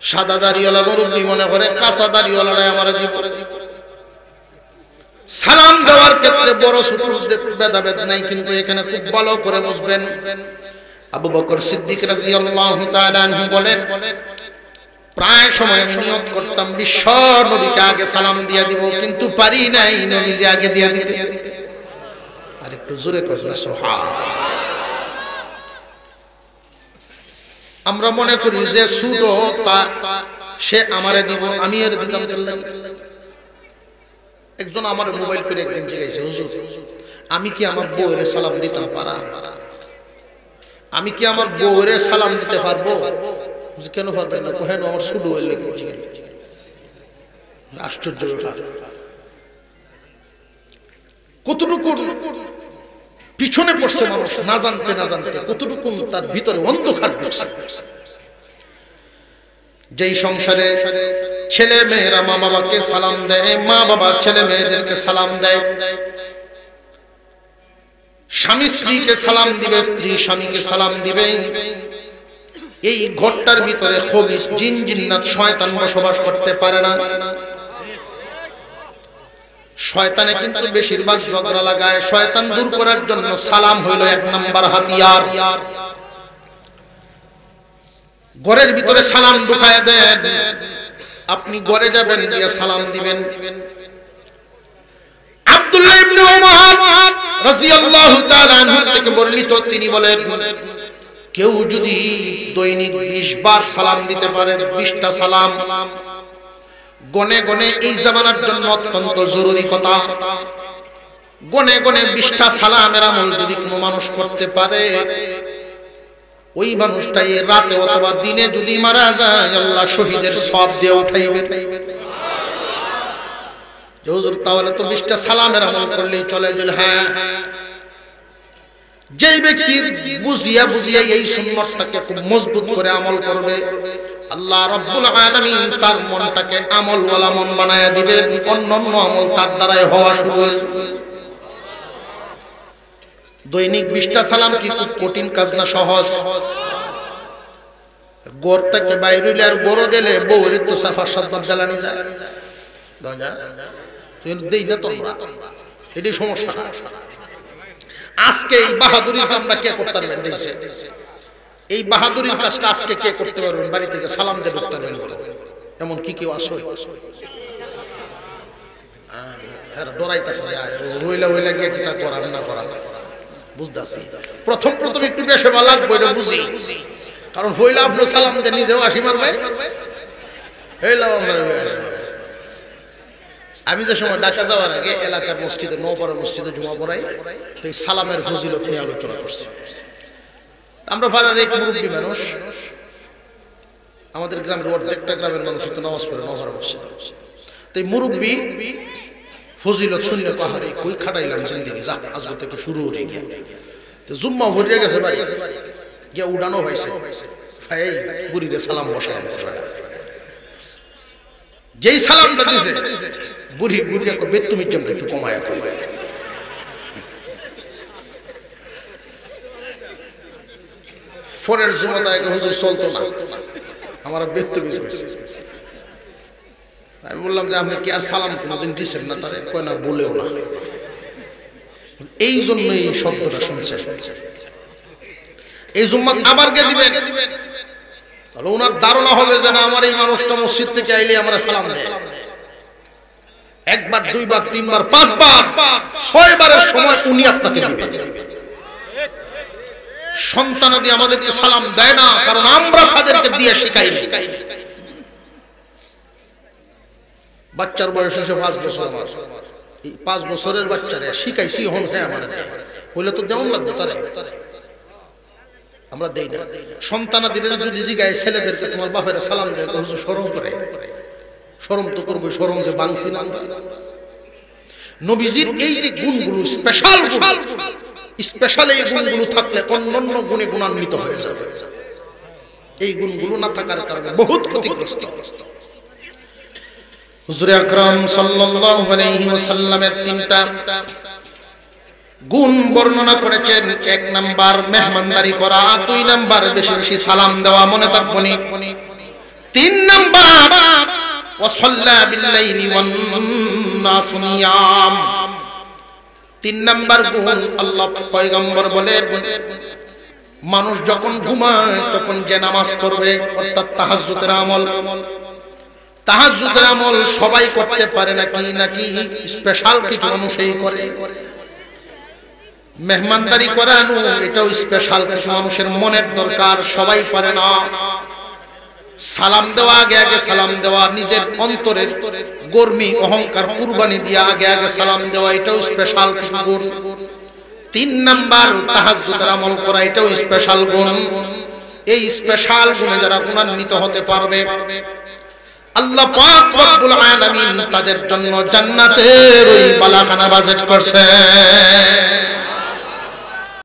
সাদা দাড়িওয়ালা মুরব্বি মনে করে কাঁচা দাড়িওয়ালারাই আমারে দিব। সালাম দেওয়ার ক্ষেত্রে বড় ছোট ভেদাভেদ নাই, কিন্তু এখানে খুব ভালো করে বুঝবেন। আবু বকর সিদ্দিক রাদিয়াল্লাহু তাআলা আনহু বলেন, প্রায় সময় নিয়ত করতাম বিশ্ব নবীকে আগে সালাম দিয়া দিব, কিন্তু পারি নাই নবীজি আগে দিয়া দিতে। আর একটু জোরে কইলা সুবহানাল্লাহ। আমরা মনে করি যে ছোট সে আমারে দিব, আমি এর দিতাম। একজন আমার মোবাইল করে একদিন জিজ্ঞাসা, হুজুর আমি কি আমার বউরে সালাম দিতাম পারা? আমি কি আমার বউরে সালাম দিতে পারবো? কেন পারবেন না? কেন আমার ছোট হইলে আশ্চর্য ব্যাপার। কতটুকু পিছনে পড়ছে মানুষ না জানতে না জানতে, কতটুকু তার ভিতরে অন্ধকার ঢুকছে। যেই সংসারে ছেলে মেয়েরা মা বাবাকে সালাম দেয়, মা বাবা ছেলে মেয়েদেরকে সালাম দেয়, স্বামী স্ত্রীকে সালাম দিবে, স্ত্রী স্বামীকে সালাম দিবে, এই ঘরটার ভিতরে খবিস জিন জিন্নাত শয়তান বসবাস করতে পারে না। শয়তানে কিন্তু বেশিরভাগ ঝগড়া লাগায়। শয়তান দূর করার জন্য সালাম হইল এক নাম্বার হাতিয়ার। ঘরের ভিতরে সালাম ঢুকায় দেন, আপনি ঘরে যাবেন, গিয়ে সালাম দিবেন। আব্দুল্লাহ ইবনে উমর রাদিয়াল্লাহু তাআলা আনহু থেকে বর্ণিত, তিনি বলেন, কেউ যদি দৈনিক 20 বার সালাম দিতে পারে, 20টা সালাম গনে গনে, এই জামানার জন্য অত্যন্ত জরুরি কথা, গনে গনে 20টা সালামের আমল যদি কোনো মানুষ করতে পারে, ওই মানুষটাই রাতে অথবা দিনে যদি মারা যায় আল্লাহ শহীদের সওয়াব দিয়ে উঠাইবে। হুজুর তাহলে তো 20টা সালামের আমল করলেই চলে? হ্যাঁ, যেই ব্যক্তি বুঝিয়া বুঝিয়া এই সুন্নতটাকে খুব মজবুত করে আমল করবে, আল্লাহ রাব্বুল আলামিন তার মনটাকে আমলওয়ালা মন বানায়া দিবেন। অন্যান্য আমল তার দ্বারাই হওয়া শুরু হয়ে। দৈনিক 20টা সালাম কি খুব কঠিন কাজ না? সহজ। গোর থেকে বাইরে হইলে আর গোর গেলে বউর তো সাফা সাতবার জ্বালানি যায়, দেই না তোমরা, এটাই সমস্যা। আজকে এই বাহাদুরি আমরা কে করতে পারবেন? দেখছে এই বাহাদুরির কাজটা আজকে কে করতে পারবেন? বাড়ি থেকে সালাম দিয়ে ঢুকতে পারবেন এমন কি কেউ আসো? ডরাইতেছে হইলা হইলা গিয়ে কিতা করার না করা বুঝতেছি। প্রথম একটু বেশি ভালো লাগবে, এটা বুঝি। কারণ হইলা আপনি সালাম দিয়ে নিজেও আসি মারবে। আমি যে সময় ঢাকা যাওয়ার আগে এলাকার মসজিদে, নওপাড়া মসজিদে জুমা পড়াই, তো এই সালামের ফজিলত নিয়ে আলোচনা করছি। আমরা পাড়ার এক মুরব্বী মানুষ, আমাদের গ্রামের অর্ধেকটা গ্রামের মানুষ তো নামাজ পড়ে নওপাড়া মসজিদে। তো এই মুরব্বী ফজিলত শূন্য পাহাড়ে কই খাটাইলাম জিন্দিগি, যা আজকে থেকে শুরু উঠে গিয়ে তো জুম্মা ভরিয়ে গেছে বাড়ি গিয়ে উড়ানো হয়েছে, এই বুড়িরে সালাম বসায় দিয়েছে। যেই সালামটা দিছে বুড়ি বেতুমির জন্য একটু কমায় পরের জুমায় হুজুর চলতো না, আমার বেতুমি। আমি বললাম যে আপনি কি আর সালাম কোনোদিন দিচ্ছেন না? তারা কয় না, বলেও না। এই জন্য এই শব্দটা শুনছে। এই জুম্মাত আবার কে দিবেন, তাহলে ওনার ধারণা হবে যে না আমার এই মানুষটা মসজিদ থেকে আইলে আমরা সালাম দেয়। একবার, দুইবার, তিনবার, পাঁচবার, 6 বারের সময় উনি আপনাকে দিবেন। সন্তানাদি আমাদেরকে সালাম দেয় না, কারণ আমরা তাদেরকে দিয়ে শিখাই। বাচ্চার বয়স হচ্ছে 5 বছর, আমার এই 5 বছরের বাচ্চারা শিখাইছি হন হ্যাঁ আমার হইলে তো দেওয়ান লাগবে তারা, আমরা দেই না। সন্তানাদিরা যদি জিগায় ছেলেদেরকে তোমার বাপের সালাম দেয়, তো শরম করে, শরম তো করবে, শরম যে বাংছি না। নবীজির এই যে গুণগুলো স্পেশাল, স্পেশাল এই গুণগুলো থাকলে অন্যান্য গুণে গুণান্বিত হয়ে যাবে। এই গুণগুলো না থাকার কারণে বহুত ক্ষতিগ্রস্ত। হুজুর আকরাম সাল্লাল্লাহু আলাইহি ওয়াসাল্লামের 3টা গুণ বর্ণনা করেছেন। 1 নাম্বার মেহমানদারি করা, 2 নাম্বার বেশি বেশি সালাম দেওয়া, মনে থাকবনি। 3 নাম্বার ওয়াসাল্লা বিল্লাইলি ওয়ান নাস নিয়াম। 3 নাম্বার গুণ আল্লাহ পয়গম্বর বলেন মানুষ যখন ঘুমায় তখন যে নামাজ পড়বে, অর্থাৎ তাহাজ্জুদের আমল। তাহাজ্জুদের আমল সবাই করতে পারে নাকি স্পেশাল কিছু মানুষই করে। মেহমানদারি করানো এটাও স্পেশাল কিছু মানুষের মনের দরকার, সবাই পারে না। সালাম দেওয়া, আগে আগে সালাম দেওয়া, নিজের অন্তরের গর্মি অহংকার কুরবানি দিয়ে আগে আগে সালাম দেওয়া, এটাও স্পেশাল কিছু গুণ। 3 নাম্বার তাহাজ্জুদের আমল করা, এটাও স্পেশাল গুণ। এই স্পেশাল গুণে যারা গুণান্বিত হতে পারবে, আল্লাহ পাক রব্বুল আলামিন তাদের জন্য জান্নাতের ওই বালাখানা বাজেট করছে।